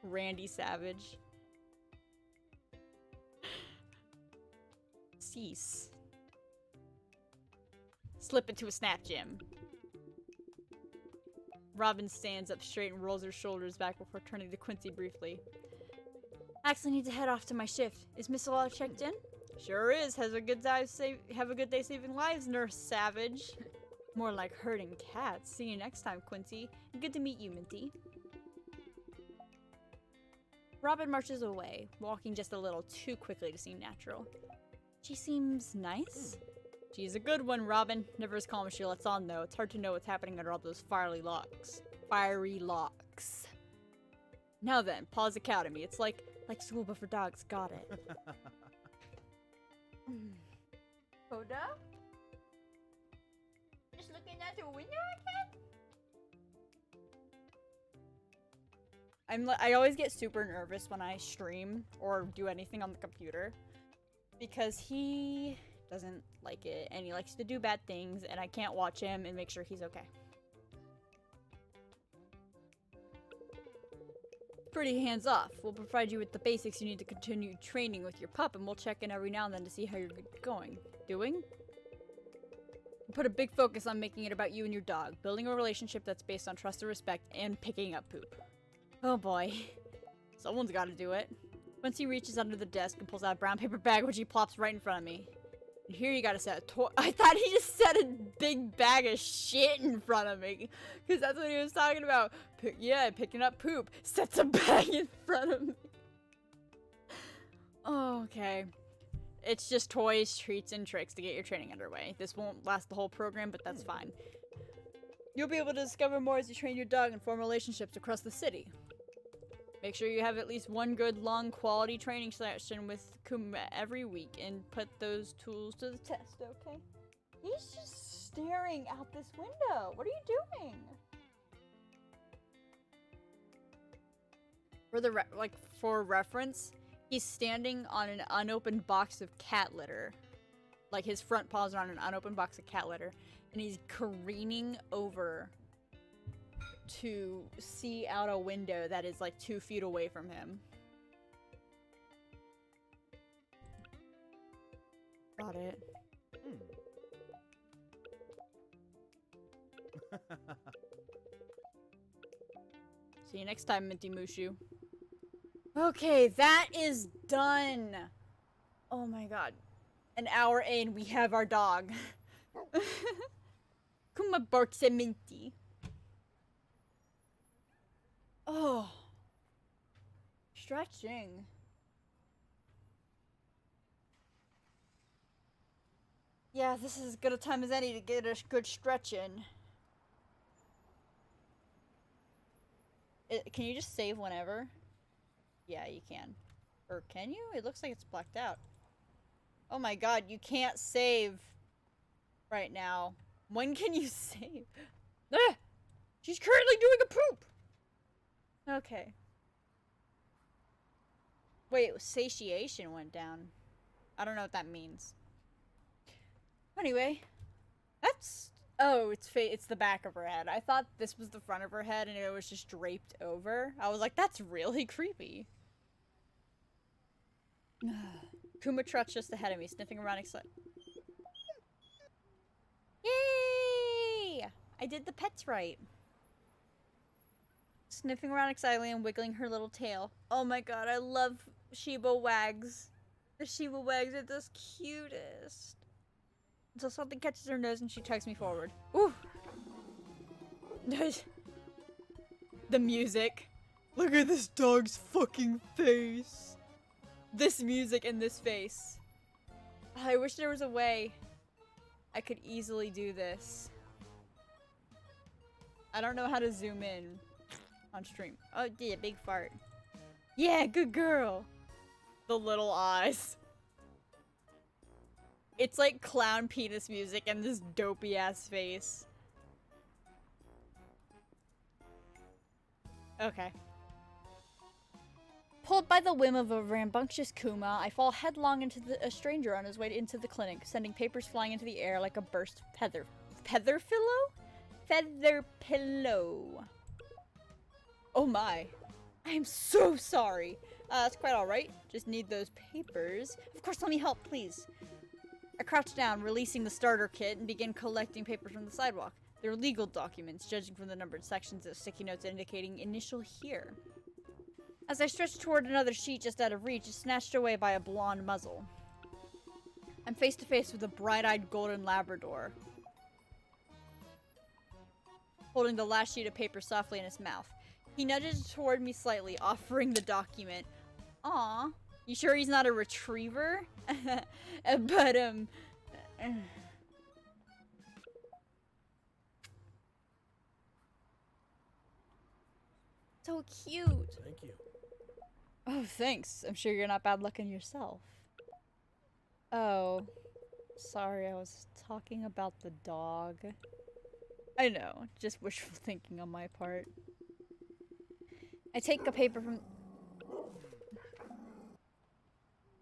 Randy Savage. Cease. Slip into a snap gym. Robin stands up straight and rolls her shoulders back before turning to Quincy briefly. I actually need to head off to my shift. Is Miss Law checked in? Sure is. Have a good day saving lives, Nurse Savage. More like herding cats. See you next time, Quincy. Good to meet you, Minty. Robin marches away, walking just a little too quickly to seem natural. She seems nice. She's a good one, Robin. Never as calm as she lets on, though. It's hard to know what's happening under all those fiery locks. Fiery locks. Now then, Paws Academy. It's like school but for dogs. Got it. Hoda? Just looking out the window again? I always get super nervous when I stream or do anything on the computer. Because he doesn't like it, and he likes to do bad things, and I can't watch him and make sure he's okay. pretty hands-off. We'll provide you with the basics you need to continue training with your pup, and we'll check in every now and then to see how you're doing. Put a big focus on making it about you and your dog, building a relationship that's based on trust and respect, and picking up poop. Oh boy. Someone's gotta do it. Once he reaches under the desk and pulls out a brown paper bag, which he plops right in front of me. And here you gotta set a toy. I thought he just set a big bag of shit in front of me. Because that's what he was talking about. Yeah, picking up poop. Sets a bag in front of me. Oh, okay. It's just toys, treats, and tricks to get your training underway. This won't last the whole program, but that's fine. You'll be able to discover more as you train your dog and form relationships across the city. Make sure you have at least one good, long, quality training session with Kuma every week and put those tools to the test, okay? He's just staring out this window. What are you doing? For reference, he's standing on an unopened box of cat litter. Like, his front paws are on an unopened box of cat litter. And he's careening over to see out a window that is like 2 feet away from him. Got it. See you next time, Minty Mushu. Okay, that is done. Oh my god. An hour in, we have our dog. Kuma barks at Minty. Oh. Stretching. Yeah, this is as good a time as any to get a good stretch in. Can you just save whenever? Yeah, you can. Or can you? It looks like it's blacked out. Oh my god, you can't save right now. When can you save? Ah! She's currently doing a poop! Okay. Wait, satiation went down. I don't know what that means. Anyway, that's... Oh, it's the back of her head. I thought this was the front of her head and it was just draped over. I was like, that's really creepy. Kuma trots just ahead of me, sniffing around excited. Yay! I did the pets right. Sniffing around excitedly and wiggling her little tail. Oh my god, I love Shiba Wags. The Shiba Wags are the cutest. Until something catches her nose and she tugs me forward. Ooh! The music. Look at this dog's fucking face. This music and this face. I wish there was a way I could easily do this. I don't know how to zoom in on stream. Oh, yeah, big fart. Yeah, good girl. The little eyes. It's like clown penis music and this dopey ass face. Okay. Pulled by the whim of a rambunctious Kuma, I fall headlong into a stranger on his way into the clinic, sending papers flying into the air like a burst feather pillow? Oh my. I am so sorry. That's quite alright. Just need those papers. Of course, let me help, please. I crouch down, releasing the starter kit, and begin collecting papers from the sidewalk. They're legal documents, judging from the numbered sections of sticky notes indicating initial here. As I stretch toward another sheet just out of reach, it's snatched away by a blonde muzzle. I'm face to face with a bright-eyed golden Labrador, holding the last sheet of paper softly in his mouth. He nudges toward me slightly, offering the document. Aw, you sure he's not a retriever? But, so cute. Thank you. Oh, thanks. I'm sure you're not bad looking yourself. Oh, sorry, I was talking about the dog. I know, just wishful thinking on my part. I take a paper from...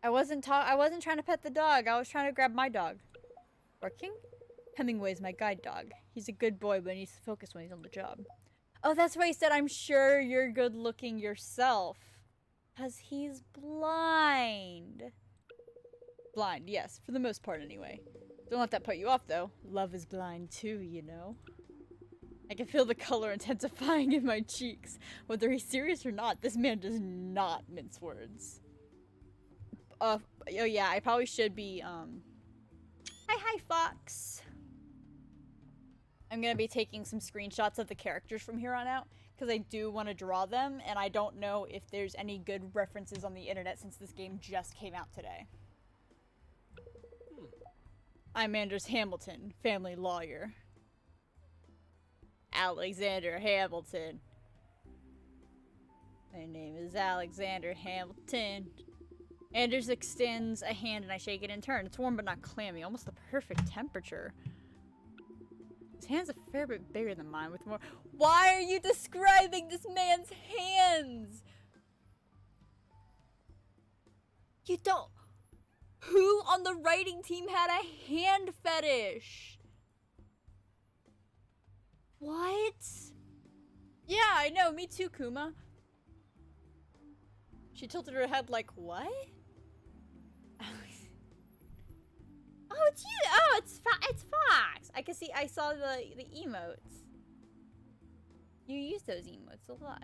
I wasn't trying to pet the dog. I was trying to grab my dog. Barking? Hemingway's my guide dog. He's a good boy, but he needs to focus when he's on the job. Oh, that's why he said, I'm sure you're good looking yourself. Because he's blind. Blind, yes. For the most part, anyway. Don't let that put you off, though. Love is blind, too, you know. I can feel the color intensifying in my cheeks. Whether he's serious or not, this man does not mince words. Oh yeah, I probably should be, Hi, Fox. I'm gonna be taking some screenshots of the characters from here on out, because I do want to draw them, and I don't know if there's any good references on the internet since this game just came out today. I'm Anders Hamilton, family lawyer. Alexander Hamilton. My name is Alexander Hamilton. Anders extends a hand and I shake it in turn. It's warm but not clammy, almost the perfect temperature. His hand's a fair bit bigger than mine with more— Why are you describing this man's hands? You don't— Who on the writing team had a hand fetish? What? Yeah, I know, me too, Kuma. She tilted her head like, what? Oh, it's you! Oh, it's Fox! I saw the emotes. You use those emotes a lot.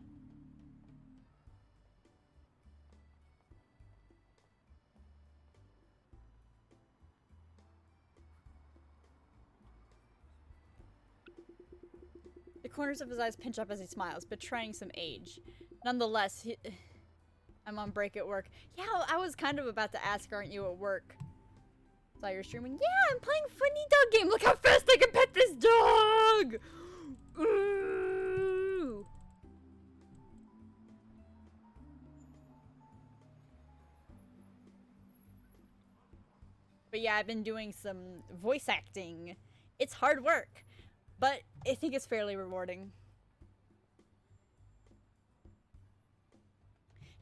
The corners of his eyes pinch up as he smiles, betraying some age. Nonetheless, I'm on break at work. Yeah, I was kind of about to ask, aren't you at work? Saw you're streaming. Yeah, I'm playing funny dog game. Look how fast I can pet this dog! Ooh. But yeah, I've been doing some voice acting. It's hard work, but I think it's fairly rewarding.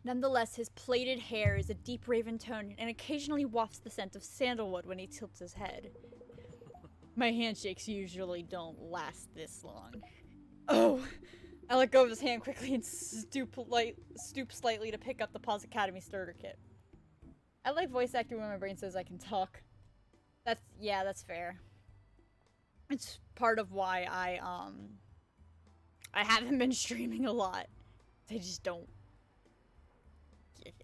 Nonetheless, his plaited hair is a deep raven tone and occasionally wafts the scent of sandalwood when he tilts his head. My handshakes usually don't last this long. Oh! I let go of his hand quickly and stoop slightly to pick up the Paws Academy starter kit. I like voice acting when my brain says I can talk. Yeah, that's fair. It's part of why I haven't been streaming a lot. I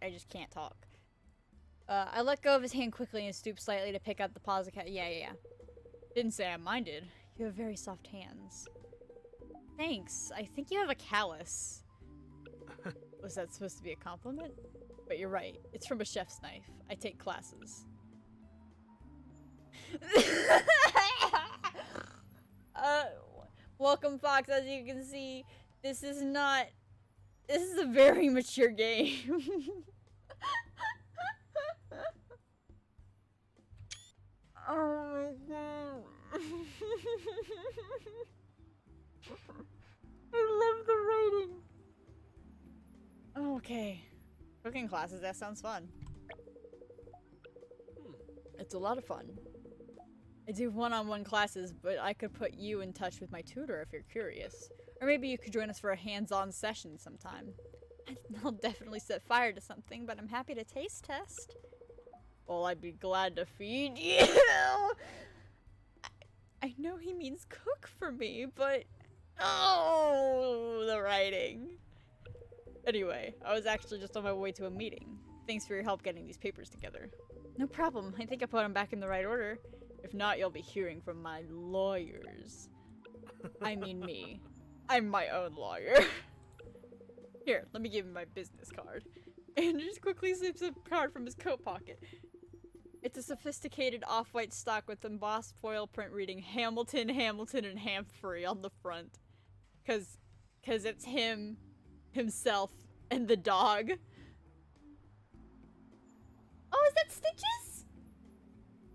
just can't talk. I let go of his hand quickly and stooped slightly to pick up the Paws Academy. Yeah. Didn't say I minded. You have very soft hands. Thanks. I think you have a callus. Was that supposed to be a compliment? But you're right. It's from a chef's knife. I take classes. Welcome, Fox. As you can see, this is a very mature game. Oh my god. I love the writing. Okay. Cooking classes, that sounds fun. It's a lot of fun. I do one-on-one classes, but I could put you in touch with my tutor if you're curious. Or maybe you could join us for a hands-on session sometime. I'll definitely set fire to something, but I'm happy to taste test. Well, I'd be glad to feed you. I know he means cook for me, but oh, the writing. Anyway, I was actually just on my way to a meeting. Thanks for your help getting these papers together. No problem. I think I put them back in the right order. If not, you'll be hearing from my lawyers. I mean me. I'm my own lawyer. Here, let me give you my business card. Anders quickly slips a card from his coat pocket. It's a sophisticated off-white stock with embossed foil print reading Hamilton, Hamilton, and Hamfrey on the front. Cause it's him, himself, and the dog. Oh, is that Stitches?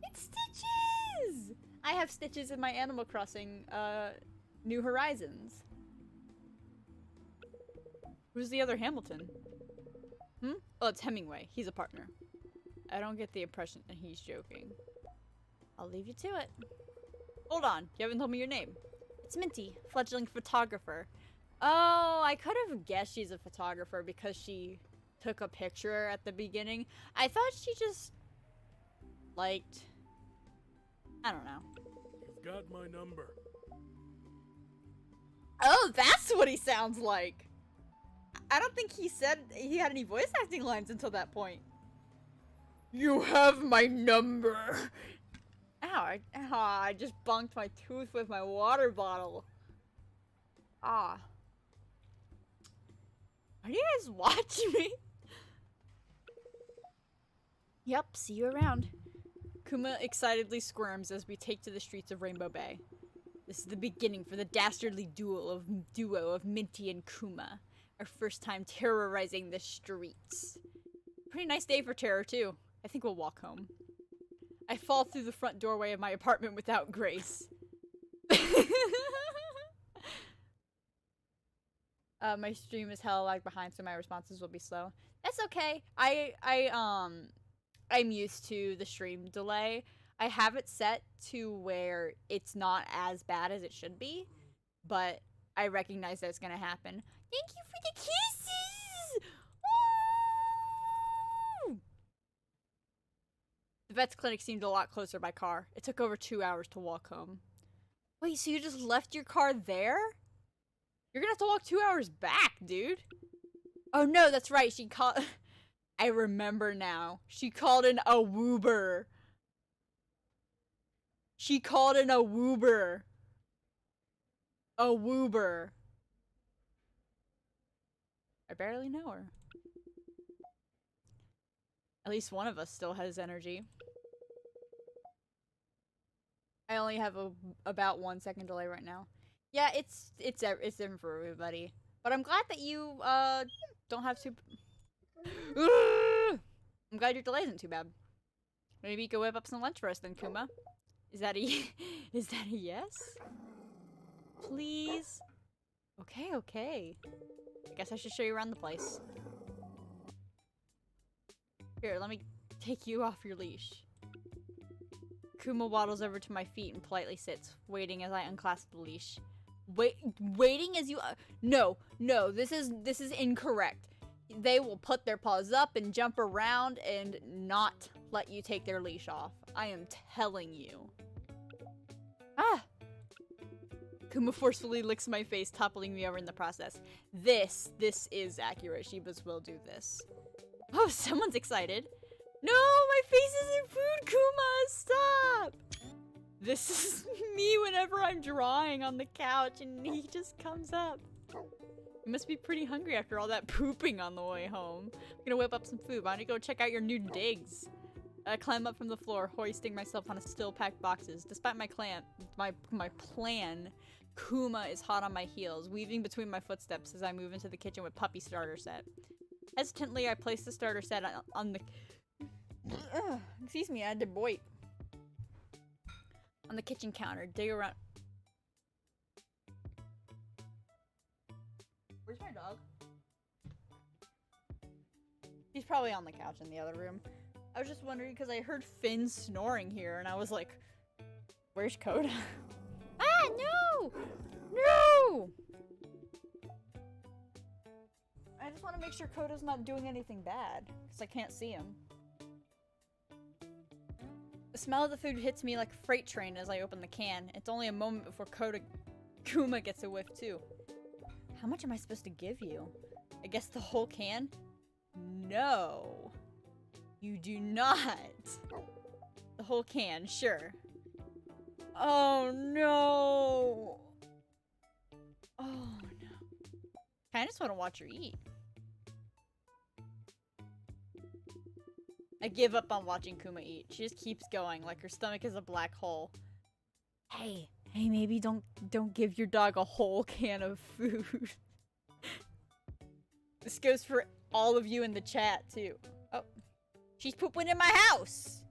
It's Stitches! I have Stitches in my Animal Crossing, New Horizons. Who's the other Hamilton? Oh, it's Hemingway. He's a partner. I don't get the impression that he's joking. I'll leave you to it. Hold on. You haven't told me your name. It's Minty, fledgling photographer. Oh, I could have guessed she's a photographer because she took a picture at the beginning. I thought she just liked... I don't know. You've got my number. Oh, that's what he sounds like! I don't think he said he had any voice acting lines until that point. You have my number! Ow, I just bonked my tooth with my water bottle. Ah. Are you guys watching me? Yep, see you around. Kuma excitedly squirms as we take to the streets of Rainbow Bay. This is the beginning for the dastardly duo of Minty and Kuma. Our first time terrorizing the streets. Pretty nice day for terror, too. I think we'll walk home. I fall through the front doorway of my apartment without grace. My stream is hella lag behind, so my responses will be slow. That's okay. I'm used to the stream delay. I have it set to where it's not as bad as it should be, but I recognize that it's gonna happen. Thank you for the kisses! Woo! The vet's clinic seemed a lot closer by car. It took over 2 hours to walk home. Wait, so you just left your car there? You're gonna have to walk 2 hours back, dude. Oh no, that's right. She called... I remember now. She called in a Woober. She called in a Woober. A Woober. I barely know her. At least one of us still has energy. I only have about 1 second delay right now. Yeah, it's different for everybody. But I'm glad that you don't have to. I'm glad your delay isn't too bad. Maybe you could whip up some lunch for us then, Kuma. Is that a is that a yes? Please. Okay, okay. I guess I should show you around the place. Here, let me take you off your leash. Kuma waddles over to my feet and politely sits, waiting as I unclasp the leash. Waiting as you no, this is incorrect. They will put their paws up and jump around and not let you take their leash off. I am telling you. Ah! Kuma forcefully licks my face, toppling me over in the process. This is accurate. Shibas will do this. Oh, someone's excited. No, my face is in food, Kuma! Stop! This is me whenever I'm drawing on the couch and he just comes up. You must be pretty hungry after all that pooping on the way home. I'm gonna whip up some food. Why don't you go check out your new digs? I climb up from the floor, hoisting myself on a still packed boxes. Despite my plan, Kuma is hot on my heels, weaving between my footsteps as I move into the kitchen with puppy starter set. Hesitantly, I place the starter set on the... excuse me, I had to boit. On the kitchen counter, dig around... Where's my dog? He's probably on the couch in the other room. I was just wondering because I heard Finn snoring here and I was like, where's Coda? Ah, no! No! I just want to make sure Coda's not doing anything bad because I can't see him. The smell of the food hits me like a freight train as I open the can. It's only a moment before Kuma gets a whiff too. How much am I supposed to give you? I guess the whole can? No. You do not. The whole can, sure. Oh no. Oh no. I just want to watch her eat. I give up on watching Kuma eat. She just keeps going like her stomach is a black hole. Hey, maybe don't give your dog a whole can of food. This goes for all of you in the chat too. Oh, she's pooping in my house.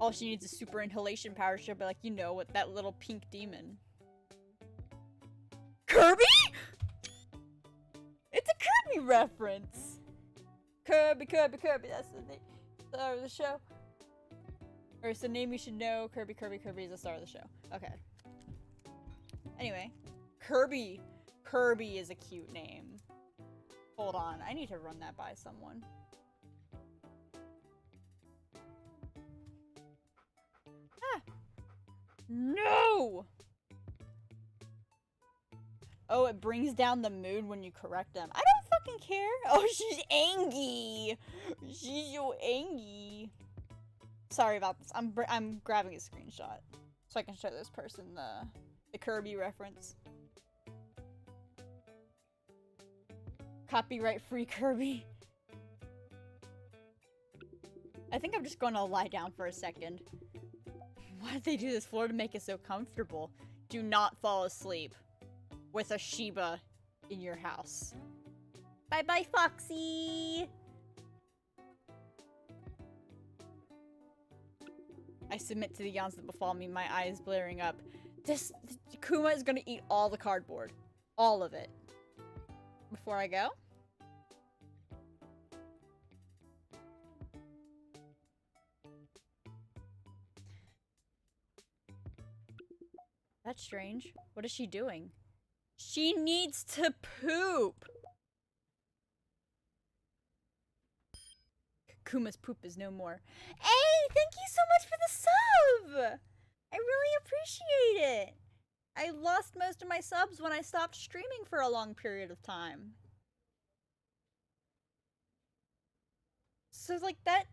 All she needs is super inhalation power. She'll be like, you know what, that little pink demon. Kirby? It's a Kirby reference. Kirby. That's the name. Star of the show. Or it's the name you should know. Kirby is the star of the show. Okay. Anyway, Kirby. Kirby is a cute name. Hold on, I need to run that by someone. Ah! No! Oh, it brings down the mood when you correct them. I don't fucking care. Oh, she's angry. She's so angry. Sorry about this. I'm grabbing a screenshot so I can show this person the Kirby reference. Copyright free Kirby. I think I'm just going to lie down for a second. Why did they do this floor to make it so comfortable? Do not fall asleep with a Shiba in your house. Bye bye, Foxy! I submit to the yawns that befall me, my eyes blaring up. Kuma is gonna eat all the cardboard. All of it. Before I go? That's strange. What is she doing? She needs to poop! Kuma's poop is no more. Hey, thank you so much for the sub! I really appreciate it. I lost most of my subs when I stopped streaming for a long period of time. So, like, that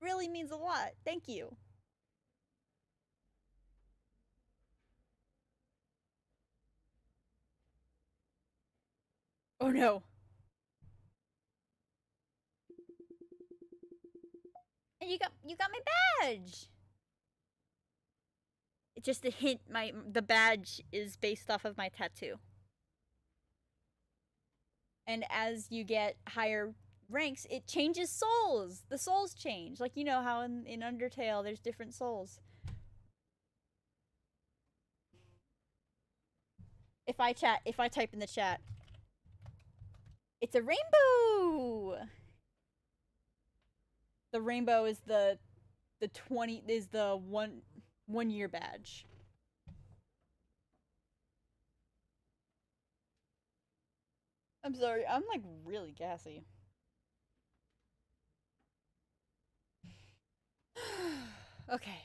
really means a lot. Thank you. Oh no. And you got my badge. Just a hint, the badge is based off of my tattoo. And as you get higher ranks, it changes souls. The souls change. Like, you know how in Undertale there's different souls. If I type in the chat, it's a rainbow. The rainbow is the 1 year badge. I'm sorry, I'm like really gassy. Okay.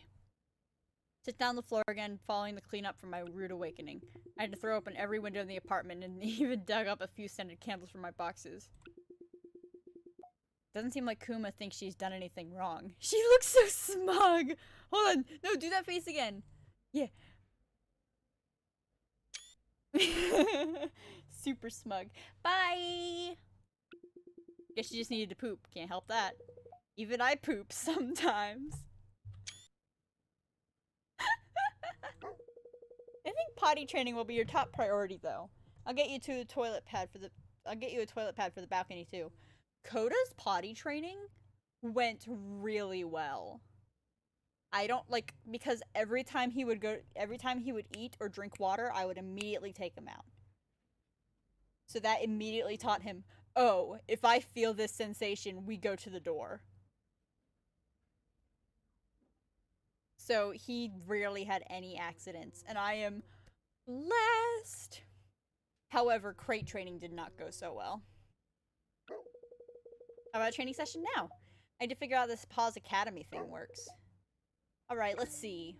Sit down on the floor again, following the cleanup from my rude awakening. I had to throw open every window in the apartment and even dug up a few scented candles from my boxes. Doesn't seem like Kuma thinks she's done anything wrong. She looks so smug! Hold on! No, do that face again! Yeah. Super smug. Bye! Guess she just needed to poop. Can't help that. Even I poop sometimes. I think potty training will be your top priority, though. I'll get you a toilet pad for the balcony too. Koda's potty training went really well. I don't like because every time he would eat or drink water, I would immediately take him out. So that immediately taught him, oh, if I feel this sensation, we go to the door. So he rarely had any accidents, and I am blessed. However, crate training did not go so well. How about a training session now? I need to figure out how this Pause Academy thing works. Alright, let's see.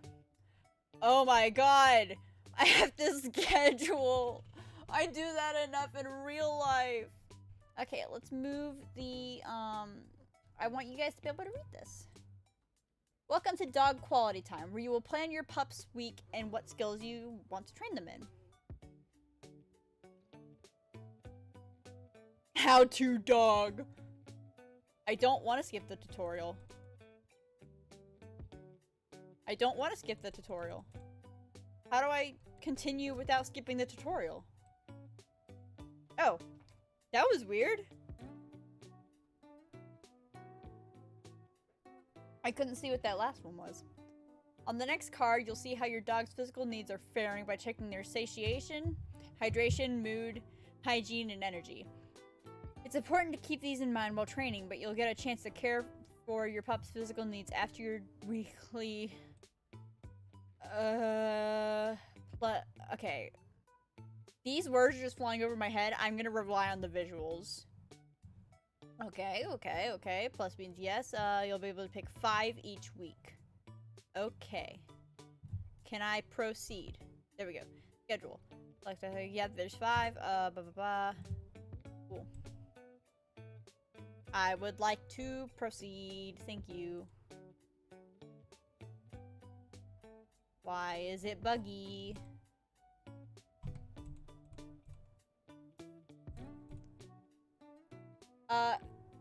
Oh my god! I have to schedule! I do that enough in real life! Okay, let's move the, I want you guys to be able to read this. Welcome to Dog Quality Time, where you will plan your pup's week and what skills you want to train them in. How to dog! I don't want to skip the tutorial. I don't want to skip the tutorial. How do I continue without skipping the tutorial? Oh, that was weird. I couldn't see what that last one was. On the next card, you'll see how your dog's physical needs are faring by checking their satiation, hydration, mood, hygiene, and energy. It's important to keep these in mind while training, but you'll get a chance to care for your pup's physical needs after your weekly... Okay. these words are just flying over my head, I'm gonna rely on the visuals. Okay, okay, okay. Plus means yes. You'll be able to pick 5 each week. Okay. Can I proceed? There we go. Schedule. Like, yep, there's 5. Blah, blah, blah. Cool. I would like to proceed. Thank you. Why is it buggy?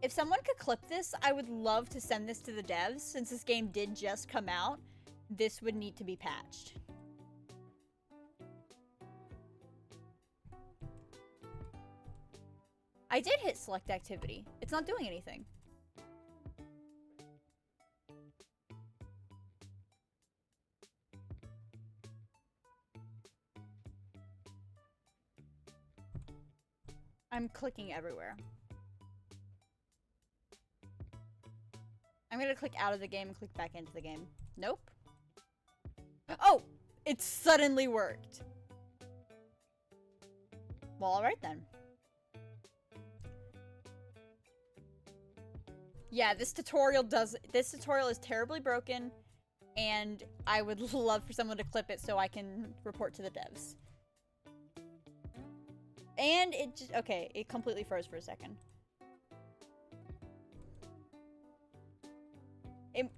If someone could clip this, I would love to send this to the devs. Since this game did just come out, this would need to be patched. I did hit select activity. It's not doing anything. I'm clicking everywhere. I'm gonna click out of the game and click back into the game. Nope. Oh! It suddenly worked. Well, alright then. Yeah, this tutorial is terribly broken, and I would love for someone to clip it so I can report to the devs. And it just, okay, it completely froze for a second.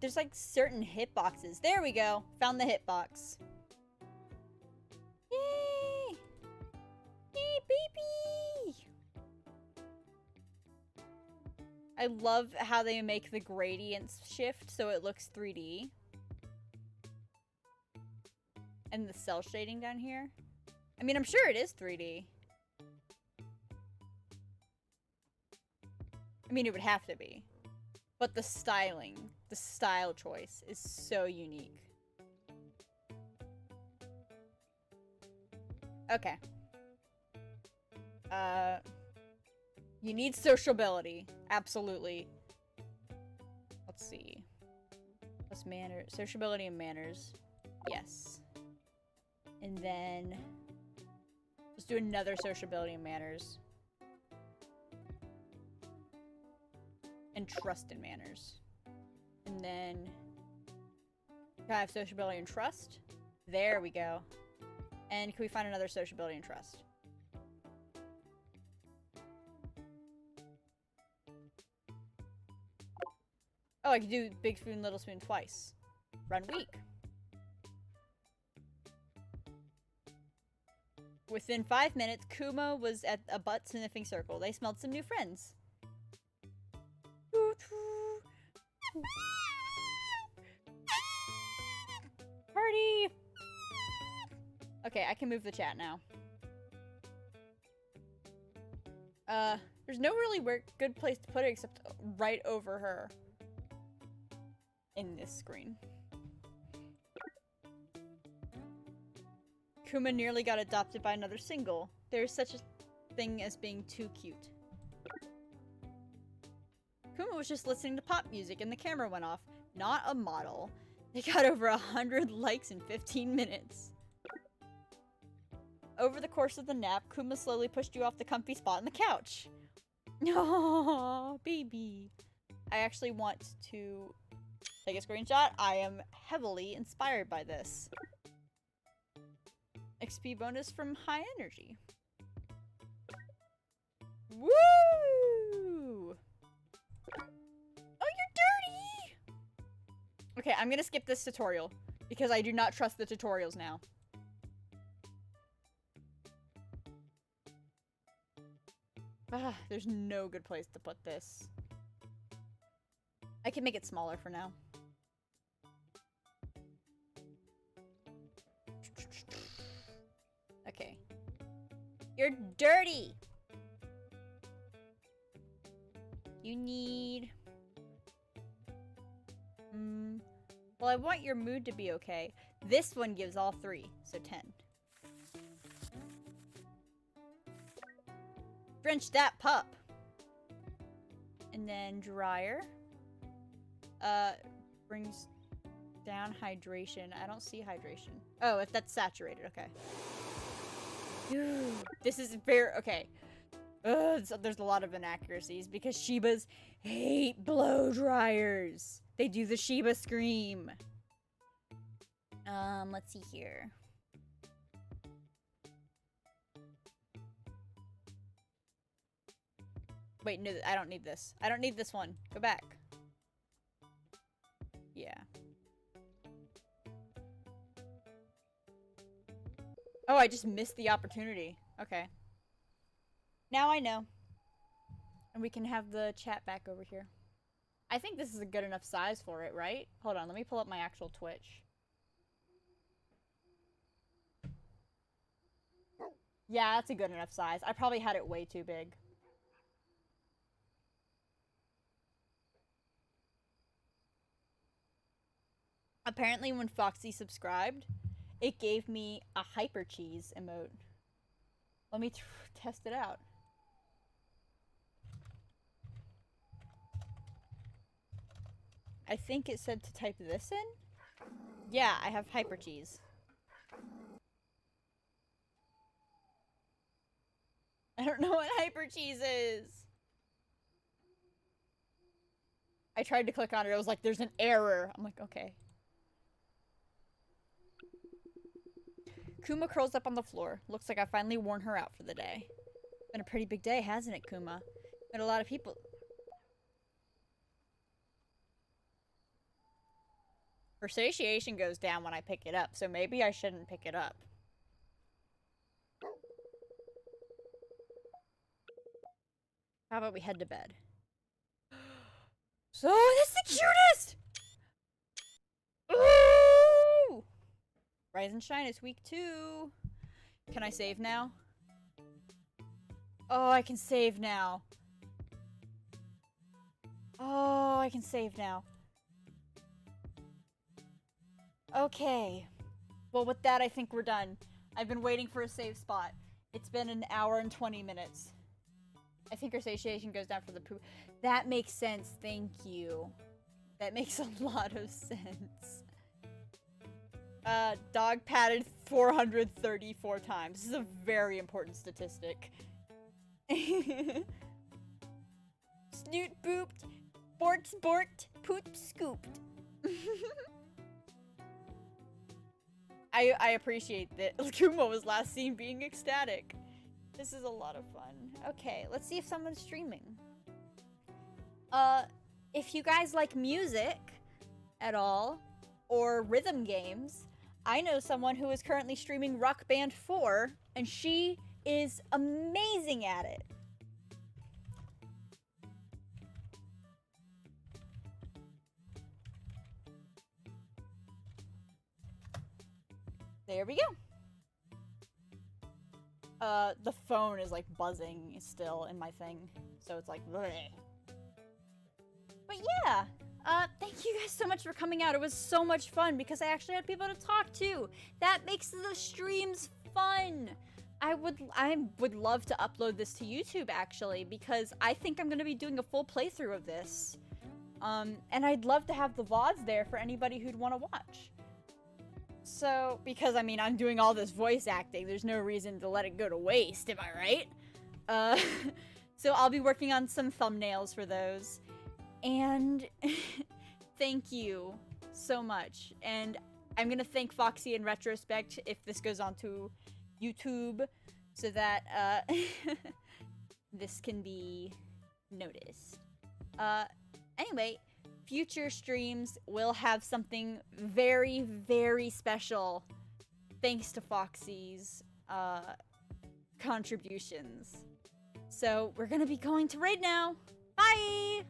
There's like certain hitboxes. There we go. Found the hitbox. Yay! Yay, baby! I love how they make the gradients shift so it looks 3D. And the cell shading down here. I mean, I'm sure it is 3D. I mean, it would have to be. But the styling, the style choice is so unique. Okay. You need sociability. Absolutely. Let's see. What's manner? Sociability and manners. Yes. And then let's do another sociability and manners. And trust and manners. And then can I have sociability and trust? There we go. And can we find another sociability and trust? Oh, I can do big spoon, little spoon twice. Run weak. Within 5 minutes, Kuma was at a butt sniffing circle. They smelled some new friends. Party! Okay, I can move the chat now. There's no really good place to put it except right over her. In this screen. Kuma nearly got adopted by another single. There's such a thing as being too cute. Kuma was just listening to pop music and the camera went off. Not a model. They got over 100 likes in 15 minutes. Over the course of the nap, Kuma slowly pushed you off the comfy spot on the couch. Oh, baby. I actually want to take a screenshot. I am heavily inspired by this. XP bonus from high energy. Woo! Oh, you're dirty! Okay, I'm gonna skip this tutorial because I do not trust the tutorials now. Ah, there's no good place to put this. I can make it smaller for now. Okay. You're dirty! You need... Well, I want your mood to be okay. This one gives all 3, so 10. Drench that pup! And then dryer. Brings down hydration. I don't see hydration. Oh, if that's saturated, okay. This is very okay. So there's a lot of inaccuracies because Shibas hate blow dryers. They do the Shiba scream. Let's see here. Wait, no, I don't need this. I don't need this one. Go back. Yeah. Oh, I just missed the opportunity. Okay. Now I know. And we can have the chat back over here. I think this is a good enough size for it, right? Hold on, let me pull up my actual Twitch. Yeah, that's a good enough size. I probably had it way too big. Apparently when Foxy subscribed, it gave me a hyper cheese emote. Let me test it out. I think it said to type this in? Yeah, I have hyper cheese. I don't know what hyper cheese is. I tried to click on it. I was like, there's an error. I'm like, okay. Kuma curls up on the floor. Looks like I finally worn her out for the day. Been a pretty big day, hasn't it, Kuma? Been a lot of people. Her satiation goes down when I pick it up, so maybe I shouldn't pick it up. How about we head to bed? So, that's the cutest! Ooh! Rise and Shine is week 2. Can I save now? Oh, I can save now. Oh, I can save now. Okay. Well, with that, I think we're done. I've been waiting for a save spot. It's been an hour and 20 minutes. I think her satiation goes down for the poop. That makes sense. Thank you. That makes a lot of sense. Dog patted 434 times. This is a very important statistic. Snoot booped. Borked borked. Poop scooped. I appreciate that Kuma was last seen being ecstatic. This is a lot of fun. Okay, let's see if someone's streaming. If you guys like music at all, or rhythm games, I know someone who is currently streaming Rock Band 4, and she is amazing at it. There we go. The phone is like buzzing still in my thing, so it's like bleh. But yeah, thank you guys so much for coming out. It was so much fun because I actually had people to talk to. That makes the streams fun. I would love to upload this to YouTube actually, because I think I'm gonna be doing a full playthrough of this. And I'd love to have the VODs there for anybody who'd want to watch. So, because I mean, I'm doing all this voice acting, there's no reason to let it go to waste, am I right? So I'll be working on some thumbnails for those. And thank you so much. And I'm gonna thank Foxy in retrospect if this goes on to YouTube, so that this can be noticed. Anyway, future streams will have something very, very special thanks to Foxy's contributions. So we're gonna be going to raid now. Bye!